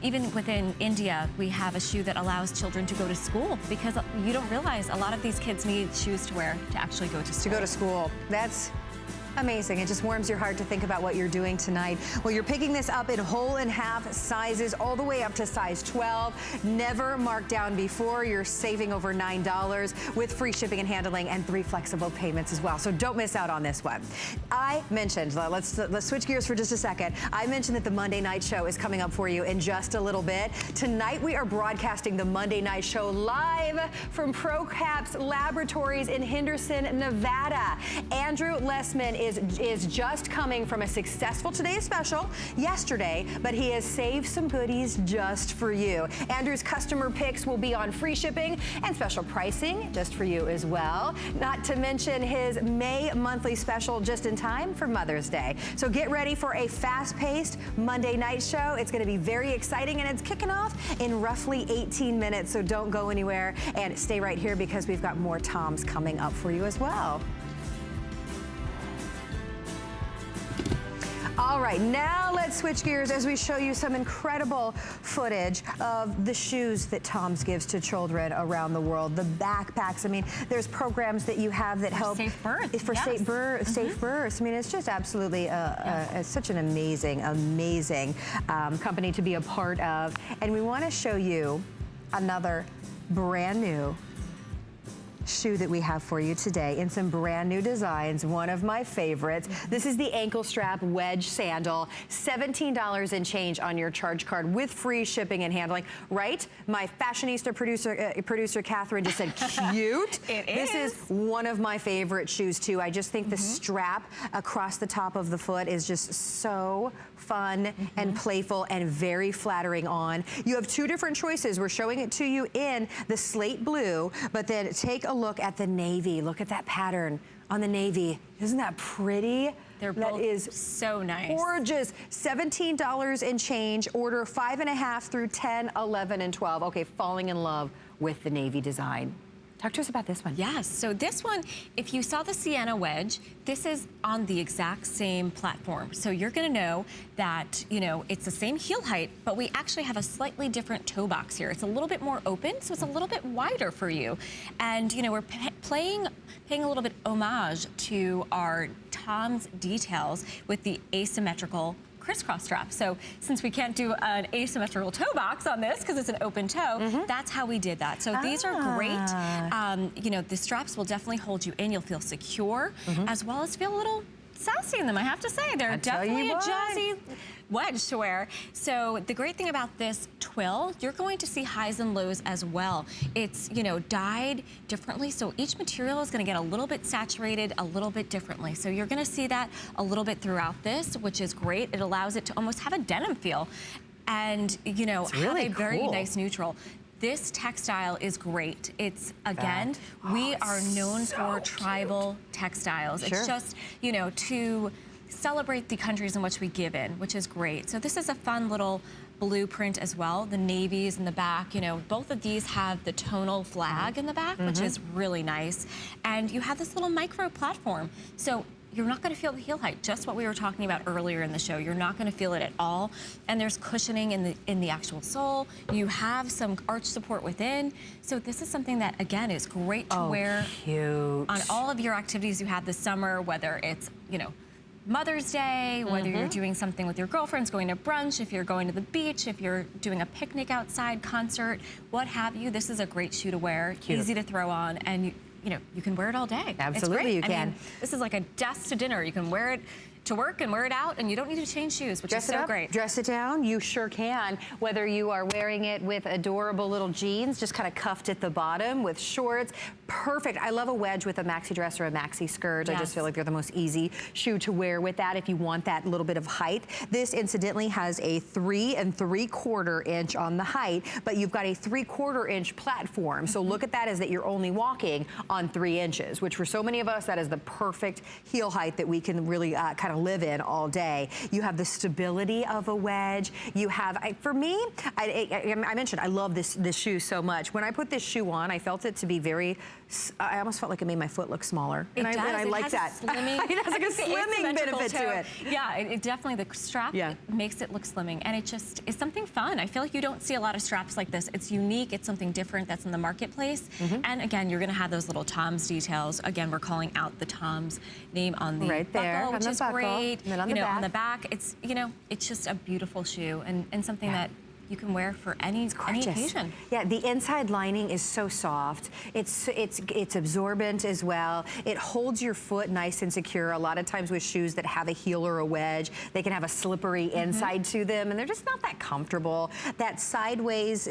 even within India, we have a shoe that allows children to go to school, because you don't realize a lot of these kids need shoes to wear to actually go to school. To go to school. That's amazing. It just warms your heart to think about what you're doing tonight. Well, you're picking this up in whole and half sizes, all the way up to size 12. Never marked down before. You're saving over $9 with free shipping and handling and 3 flexible payments as well. So don't miss out on this one. I mentioned, let's switch gears for just a second. I mentioned that the Monday night show is coming up for you in just a little bit. Tonight we are broadcasting the Monday night show live from ProCap's laboratories in Henderson, Nevada. Andrew Lessman is just coming from a successful Today's Special yesterday, but he has saved some goodies just for you. Andrew's customer picks will be on free shipping and special pricing just for you as well. Not to mention his May monthly special just in time for Mother's Day. So get ready for a fast-paced Monday night show. It's going to be very exciting, and it's kicking off in roughly 18 minutes. So don't go anywhere and stay right here, because we've got more TOMS coming up for you as well. All right, now let's switch gears as we show you some incredible footage of the shoes that TOMS gives to children around the world. The backpacks. I mean, there's programs that you have that help safe birth. For safe births. I mean, it's just absolutely such an amazing, amazing company to be a part of. And we want to show you another brand new shoe that we have for you today in some brand new designs. One of my favorites. This is the ankle strap wedge sandal. $17 and change on your charge card with free shipping and handling. Right? My fashionista producer Catherine just said cute. This is one of my favorite shoes too. I just think the strap across the top of the foot is just so fun and playful and very flattering on. You have 2 different choices. We're showing it to you in the slate blue, but then take a look at the navy. Look at that pattern on the navy. Isn't that pretty? They're that both is so nice. Gorgeous. $17 and change. Order 5.5 through 10, 11, and 12. Okay, falling in love with the navy design. Talk to us about this one. Yes, so this one, if you saw the Sienna wedge, this is on the exact same platform. So you're gonna know that, you know, it's the same heel height, but we actually have a slightly different toe box here. It's a little bit more open, so it's a little bit wider for you. And, you know, we're paying a little bit homage to our TOMS details with the asymmetrical crisscross strap. So since we can't do an asymmetrical toe box on this because it's an open toe, that's how we did that. So these are great. You know, the straps will definitely hold you in. You'll feel secure, as well as feel a little sassy in them, I have to say. They're definitely a jazzy wedge to wear. So the great thing about this twill, you're going to see highs and lows as well. It's, you know, dyed differently, so each material is going to get a little bit saturated a little bit differently. So you're going to see that a little bit throughout this, which is great. It allows it to almost have a denim feel. and, you know, It's really have a very cool. nice neutral. This textile is great. It's, again, we are known for tribal textiles. Sure. It's just, you know, to celebrate the countries in which we give in, which is great. So this is a fun little blueprint as well. The navies in the back, you know, both of these have the tonal flag in the back, which is really nice. And you have this little micro platform. So you're not going to feel the heel height, just what we were talking about earlier in the show. You're not going to feel it at all. And there's cushioning in the actual sole. You have some arch support within. So this is something that, again, is great to wear Cute. on all of your activities you have this summer, whether it's, you know, Mother's Day, whether you're doing something with your girlfriends, going to brunch, if you're going to the beach, if you're doing a picnic outside, concert, what have you. This is a great shoe to wear, easy to throw on, and you know, you can wear it all day. Absolutely, it's great. you can. I mean, this is like a desk to dinner. You can wear it to work and wear it out, and you don't need to change shoes, which is so great. Dress it down, you sure can. Whether you are wearing it with adorable little jeans, just kind of cuffed at the bottom with shorts, perfect. I love a wedge with a maxi dress or a maxi skirt. I just feel like they're the most easy shoe to wear with that if you want that little bit of height. This incidentally has a 3 3/4 inch on the height, but you've got a 3/4 inch platform. So look at that as that you're only walking on 3 inches, which for so many of us, that is the perfect heel height that we can really kind of live in all day. You have the stability of a wedge. You have, for me, I mentioned I love this shoe so much. When I put this shoe on, I felt it to be very, I almost felt like it made my foot look smaller. It And does. I like that. It has like a slimming benefit to it. Yeah, it definitely, the strap makes it look slimming, and it just is something fun. I feel like you don't see a lot of straps like this. It's unique. It's something different that's in the marketplace. And again, you're going to have those little TOMS details. Again, we're calling out the TOMS name on the buckle, which is great. And then on you the know, back. on the back, it's, you know, it's just a beautiful shoe and something that you can wear for any occasion. Yeah, the inside lining is so soft. It's absorbent as well. It holds your foot nice and secure. A lot of times with shoes that have a heel or a wedge, they can have a slippery inside to them, and they're just not that comfortable. That sideways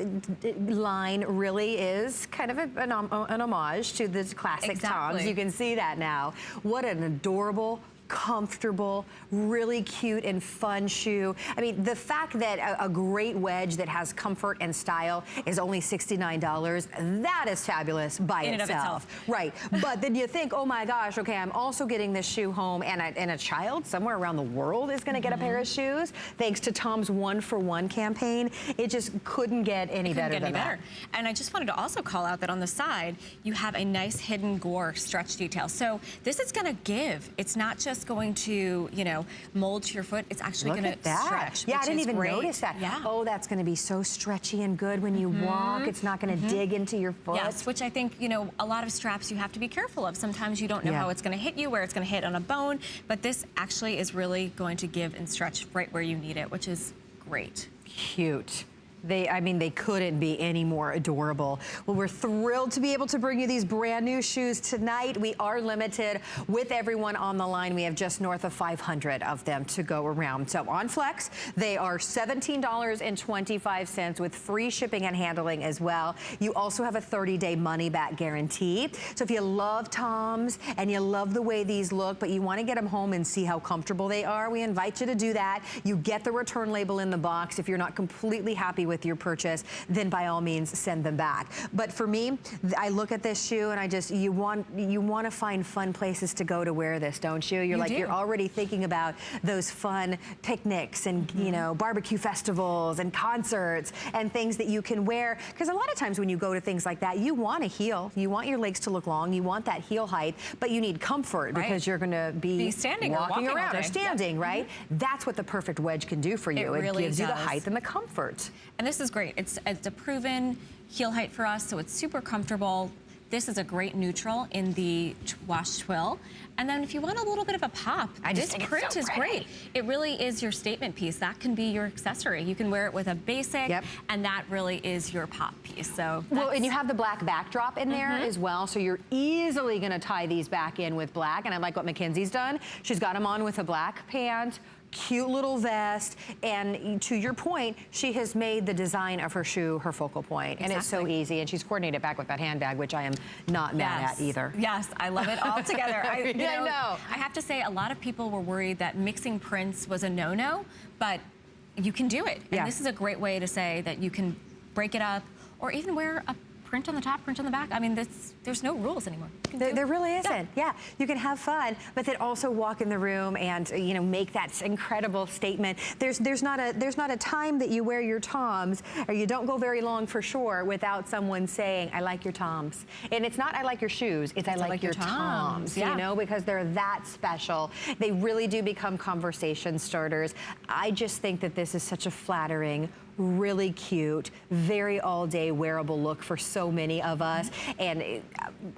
line really is kind of an homage to the classic TOMS. You can see that now. What an adorable, comfortable, really cute and fun shoe. I mean, the fact that a great wedge that has comfort and style is only $69, that is fabulous by in itself. Right, but then you think, oh my gosh, okay, I'm also getting this shoe home, and a child somewhere around the world is gonna get a pair of shoes, thanks to Tom's 1-for-1 campaign. It just couldn't get any better than that. And I just wanted to also call out that on the side, you have a nice hidden gore stretch detail. So this is gonna give. It's not just going to, you know, mold to your foot. It's actually going to stretch. Yeah, I didn't even notice that. Yeah. Oh, that's going to be so stretchy and good when you walk. It's not going to dig into your foot. Yes, which I think, you know, a lot of straps you have to be careful of. Sometimes you don't know how it's going to hit you, where it's going to hit on a bone, but this actually is really going to give and stretch right where you need it, which is great. Cute. I mean, they couldn't be any more adorable. Well, we're thrilled to be able to bring you these brand new shoes tonight. We are limited with everyone on the line. We have just north of 500 of them to go around. So on Flex, they are $17.25 with free shipping and handling as well. You also have a 30-day money-back guarantee. So if you love TOMS and you love the way these look, but you want to get them home and see how comfortable they are, we invite you to do that. You get the return label in the box. If you're not completely happy with your purchase, then by all means send them back. But for me, I look at this shoe and I just, you want to find fun places to go to wear this, don't you? You're already thinking about those fun picnics and you know, barbecue festivals and concerts and things that you can wear. Because a lot of times when you go to things like that, you want a heel, you want your legs to look long, you want that heel height, but you need comfort because you're going to be standing, walking around or standing, right? That's what the perfect wedge can do for you. It really gives you the height and the comfort. And this is great. It's a proven heel height for us, so it's super comfortable. This is a great neutral in the wash twill. And then if you want a little bit of a pop, this print is great. It really is your statement piece. That can be your accessory. You can wear it with a basic, and that really is your pop piece. So well, and you have the black backdrop in there as well, so you're easily gonna tie these back in with black. And I like what Mackenzie's done. She's got them on with a black pant, cute little vest, and to your point, she has made the design of her shoe her focal point, and it's so easy, and she's coordinated it back with that handbag, which I am not mad at either. Yes, I love it all together. I know. I have to say, a lot of people were worried that mixing prints was a no-no, but you can do it. Yeah. And this is a great way to say that you can break it up or even wear a print on the top, print on the back. I mean, there's no rules anymore. There really isn't. Yeah, you can have fun, but then also walk in the room and make that incredible statement. There's not a time that you wear your TOMS, or you don't go very long for sure without someone saying, "I like your TOMS." And it's not "I like your shoes," it's "I like your TOMS." Yeah. Because they're that special. They really do become conversation starters. I just think that this is such a flattering, really cute, very all-day wearable look for so many of us. And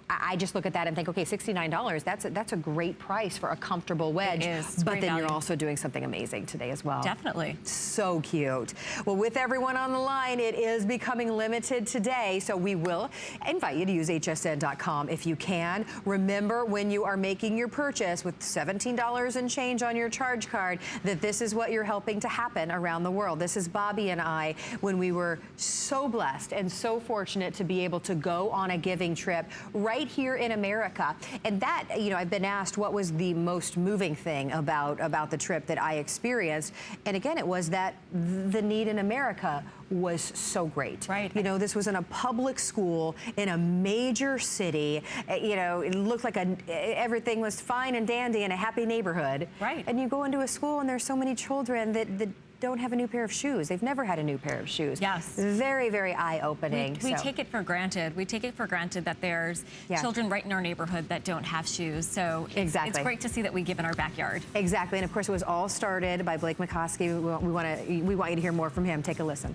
I just look at that and think, okay, $69, that's a great price for a comfortable wedge. It is. But Great then value. you're also doing something amazing today as well. Definitely. So cute. Well, with everyone on the line, it is becoming limited today, so we will invite you to use hsn.com if you can. Remember, when you are making your purchase with $17 and change on your charge card, that this is what you're helping to happen around the world. This is Bobby and I when we were so blessed and so fortunate to be able to go on a giving trip right here in America. And that, I've been asked what was the most moving thing about the trip that I experienced. And again, it was that the need in America was so great. Right. This was in a public school in a major city. It looked like everything was fine and dandy in a happy neighborhood. Right. And you go into a school and there's so many children that don't have a new pair of shoes. They've never had a new pair of shoes. Yes. Very, very eye-opening. We take it for granted. We take it for granted that there's children right in our neighborhood that don't have shoes. So it's great to see that we give in our backyard. Exactly. And of course, it was all started by Blake McCoskey. We want you to hear more from him. Take a listen.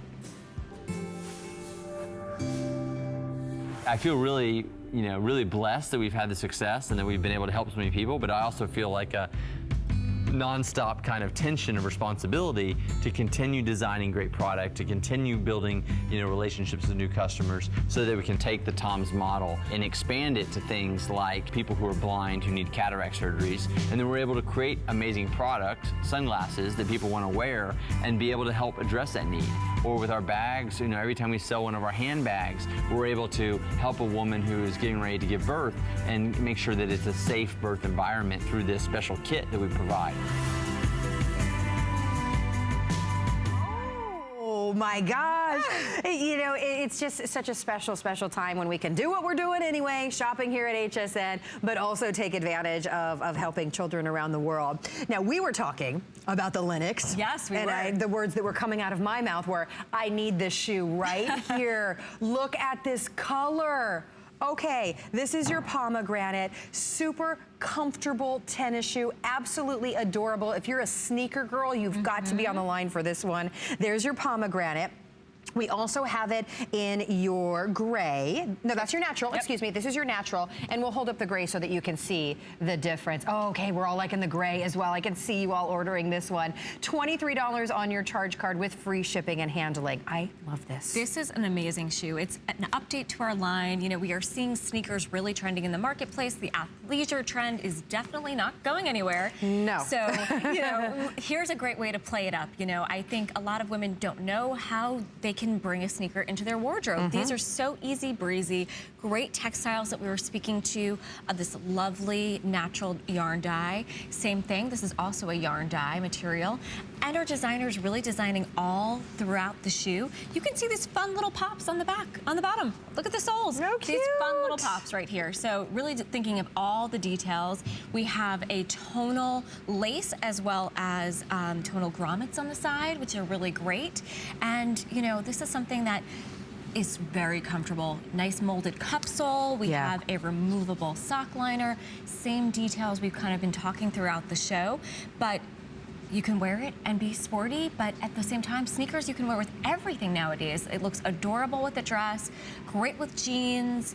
I feel really, really blessed that we've had the success and that we've been able to help so many people, but I also feel like a nonstop kind of tension of responsibility to continue designing great product, to continue building, relationships with new customers so that we can take the TOMS model and expand it to things like people who are blind who need cataract surgeries. And then we're able to create amazing product, sunglasses that people want to wear and be able to help address that need. Or with our bags, every time we sell one of our handbags, we're able to help a woman who is getting ready to give birth and make sure that it's a safe birth environment through this special kit that we provide. Oh my gosh. It's just such a special, special time when we can do what we're doing anyway, shopping here at HSN, but also take advantage of helping children around the world. Now, we were talking about the Linux. Yes, we were. And the words that were coming out of my mouth were, I need this shoe right here. Look at this color. Okay, this is your pomegranate, super comfortable tennis shoe, absolutely adorable. If you're a sneaker girl, you've got to be on the line for this one. There's your pomegranate. We also have it in your gray. No, that's your natural. Yep. Excuse me. This is your natural. And we'll hold up the gray so that you can see the difference. Oh, okay. We're all liking the gray as well. I can see you all ordering this one. $23 on your charge card with free shipping and handling. I love this. This is an amazing shoe. It's an update to our line. We are seeing sneakers really trending in the marketplace. The athleisure trend is definitely not going anywhere. No. So, here's a great way to play it up. I think a lot of women don't know how they can bring a sneaker into their wardrobe. These are so easy breezy, great textiles that we were speaking to, this lovely natural yarn dye. Same thing, this is also a yarn dye material. And our designers really designing all throughout the shoe. You can see these fun little pops on the back, on the bottom. Look at the soles. So cute. These fun little pops right here. So really thinking of all the details. We have a tonal lace as well as tonal grommets on the side, which are really great. And this is something that is very comfortable. Nice molded cup sole. We have a removable sock liner. Same details we've kind of been talking throughout the show, but you can wear it and be sporty, but at the same time, sneakers you can wear with everything nowadays. It looks adorable with a dress, great with jeans,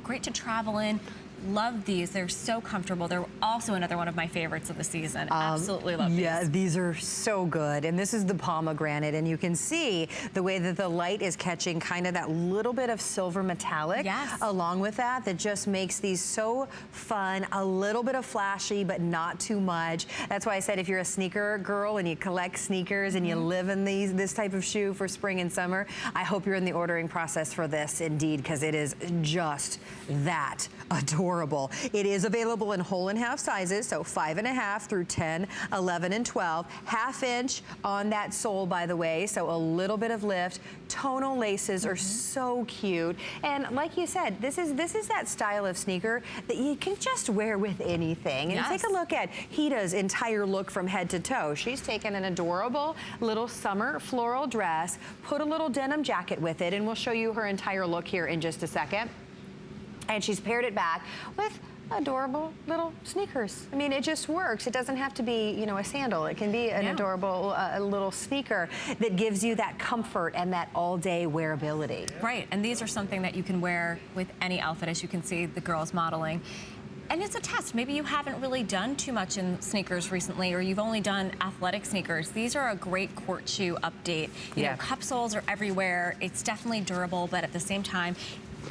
great to travel in. Love these. They're so comfortable. They're also another one of my favorites of the season. Absolutely love these. Yeah, these are so good. And this is the pomegranate, and you can see the way that the light is catching kind of that little bit of silver metallic along with that just makes these so fun, a little bit of flashy, but not too much. That's why I said if you're a sneaker girl and you collect sneakers and you live in this type of shoe for spring and summer, I hope you're in the ordering process for this indeed, because it is just that adorable. adorable. It is available in whole and half sizes, so 5.5 through 10, 11, and 12. 1/2 inch on that sole, by the way, so a little bit of lift. Tonal laces are so cute. And like you said, this is that style of sneaker that you can just wear with anything. And take a look at Hita's entire look from head to toe. She's taken an adorable little summer floral dress, put a little denim jacket with it, and we'll show you her entire look here in just a second. And she's paired it back with adorable little sneakers. I mean, it just works. It doesn't have to be, you know, a sandal. It can be an adorable little sneaker that gives you that comfort and that all-day wearability. Right, and these are something that you can wear with any outfit, as you can see the girls modeling. And it's a test. Maybe you haven't really done too much in sneakers recently, or you've only done athletic sneakers. These are a great court shoe update. You know, cup soles are everywhere. It's definitely durable, but at the same time,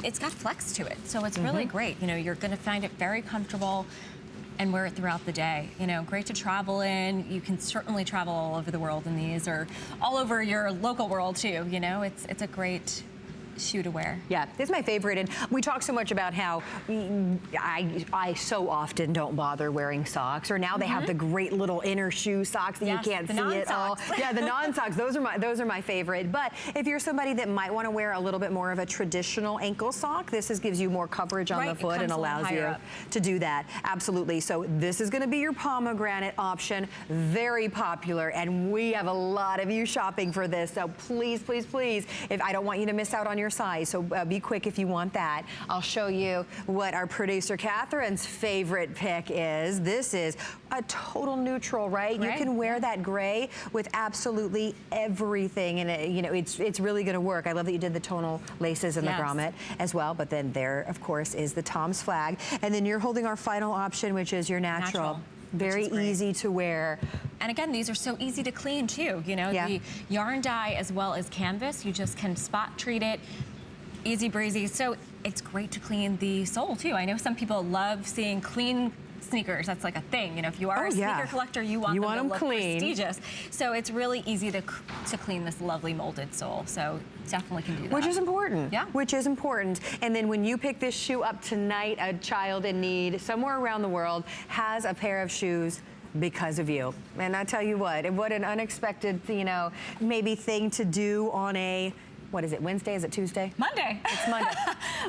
it's got flex to it, so it's really great. You know, you're gonna find it very comfortable and wear it throughout the day. You know, great to travel in. You can certainly travel all over the world in these, or all over your local world too. You know, it's a great shoe to wear. Yeah, this is my favorite, and we talk so much about how I so often don't bother wearing socks, or now they have the great little inner shoe socks that you can't see at all. Yeah, the non-socks, those are my favorite. But if you're somebody that might want to wear a little bit more of a traditional ankle sock, this gives you more coverage on the foot and allows you to do that. Absolutely. So this is going to be your pomegranate option, very popular, and we have a lot of you shopping for this. So please, please, please, if I don't want you to miss out on your size, so be quick if you want that. I'll show you what our producer Catherine's favorite pick is. This is a total neutral, right? You can wear that gray with absolutely everything, and you know, it's really going to work. I love that you did the tonal laces and the grommet as well, but then there, of course, is the TOMS flag, and then you're holding our final option, which is your natural. Very easy to wear. And again, these are so easy to clean too. You know, the yarn dye as well as canvas, you just can spot treat it, easy breezy. So it's great to clean the sole too. I know some people love seeing clean sneakers. That's like a thing. You know, if you are a sneaker collector, you want them to look clean, prestigious. So it's really easy to clean this lovely molded sole. So definitely can do that. Which is important. Yeah. Which is important. And then when you pick this shoe up tonight, a child in need somewhere around the world has a pair of shoes because of you. And I tell you what an unexpected, you know, maybe thing to do on a, what is it, Wednesday? Is it Tuesday? Monday. It's Monday.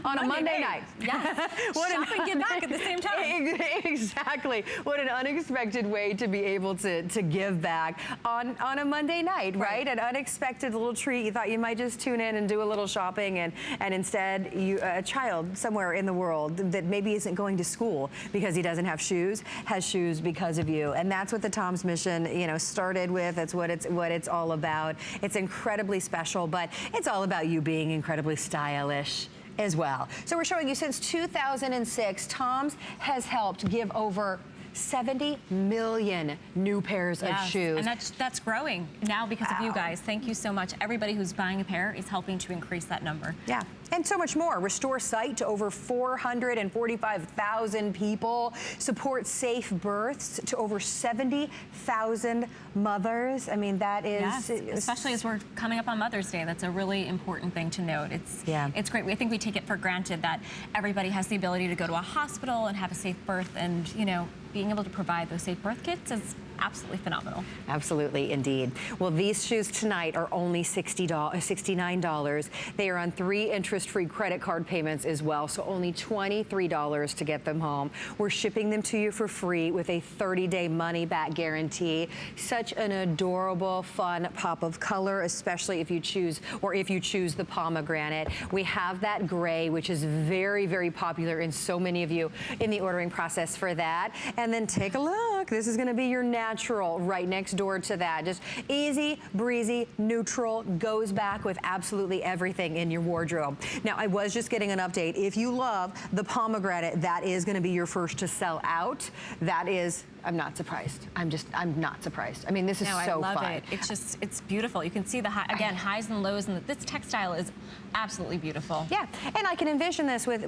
On a Monday night. Yes. Shop and give back at the same time. Exactly. What an unexpected way to be able to give back on a Monday night, right? An unexpected little treat. You thought you might just tune in and do a little shopping, and instead a child somewhere in the world that maybe isn't going to school because he doesn't have shoes, has shoes because of you. And that's what the TOMS mission, you know, started with. That's what it's all about. It's incredibly special, but it's all about you being incredibly stylish as well. So we're showing you since 2006, TOMS has helped give over 70 million new pairs of shoes. And that's growing now because of you guys. Thank you so much. Everybody who's buying a pair is helping to increase that number. Yeah. And so much more. Restore sight to over 445,000 people. Support safe births to over 70,000 mothers. I mean, that is... Yes, especially as we're coming up on Mother's Day. That's a really important thing to note. It's great. I think we take it for granted that everybody has the ability to go to a hospital and have a safe birth, and, you know, being able to provide those safe birth kits is absolutely phenomenal. Absolutely, indeed. Well, these shoes tonight are only $69. They are on 3 interest-free credit card payments as well, so only $23 to get them home. We're shipping them to you for free with a 30-day money-back guarantee. Such an adorable, fun pop of color, especially if you choose the pomegranate. We have that gray, which is very, very popular in so many of you in the ordering process for that. And then take a look. This is going to be your natural right next door to that. Just easy, breezy, neutral, goes back with absolutely everything in your wardrobe. Now, I was just getting an update. If you love the pomegranate, that is going to be your first to sell out. That is I'm not surprised. I'm not surprised. I mean, this is No, so I love fun. it. It's beautiful. You can see the, highs and lows, and this textile is absolutely beautiful. Yeah, and I can envision this with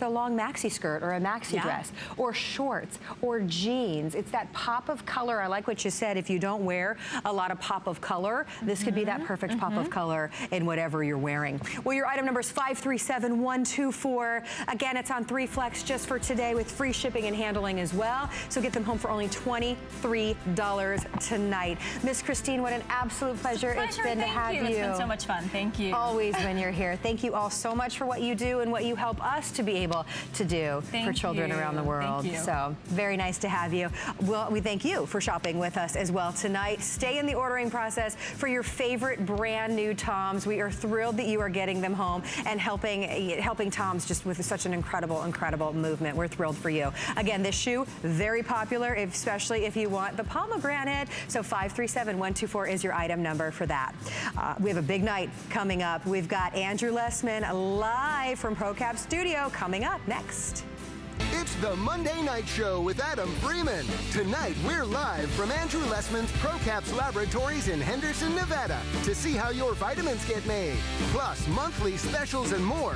a long maxi skirt or a maxi dress or shorts or jeans. It's that pop of color. I like what you said. If you don't wear a lot of pop of color, this could be that perfect pop of color in whatever you're wearing. Well, your item number is 537124. Again, it's on 3 Flex just for today with free shipping and handling as well. So get them home for only $23 tonight. Miss Christine, what an absolute pleasure it's been to have you. It's been so much fun. Thank you. Always when you're here. Thank you all so much for what you do and what you help us to be able to do for children around the world. So very nice to have you. Well, we thank you for shopping with us as well tonight. Stay in the ordering process for your favorite brand new TOMS. We are thrilled that you are getting them home and helping TOMS just with such an incredible movement. We're thrilled for you. Again, this shoe, very popular, especially if you want the pomegranate. So 537124 is your item number for that. We have a big night coming up. We've got Andrew Lessman live from ProCap Studio coming up next. It's the Monday Night Show with Adam Freeman. Tonight, we're live from Andrew Lessman's ProCaps Laboratories in Henderson, Nevada to see how your vitamins get made. Plus, monthly specials and more.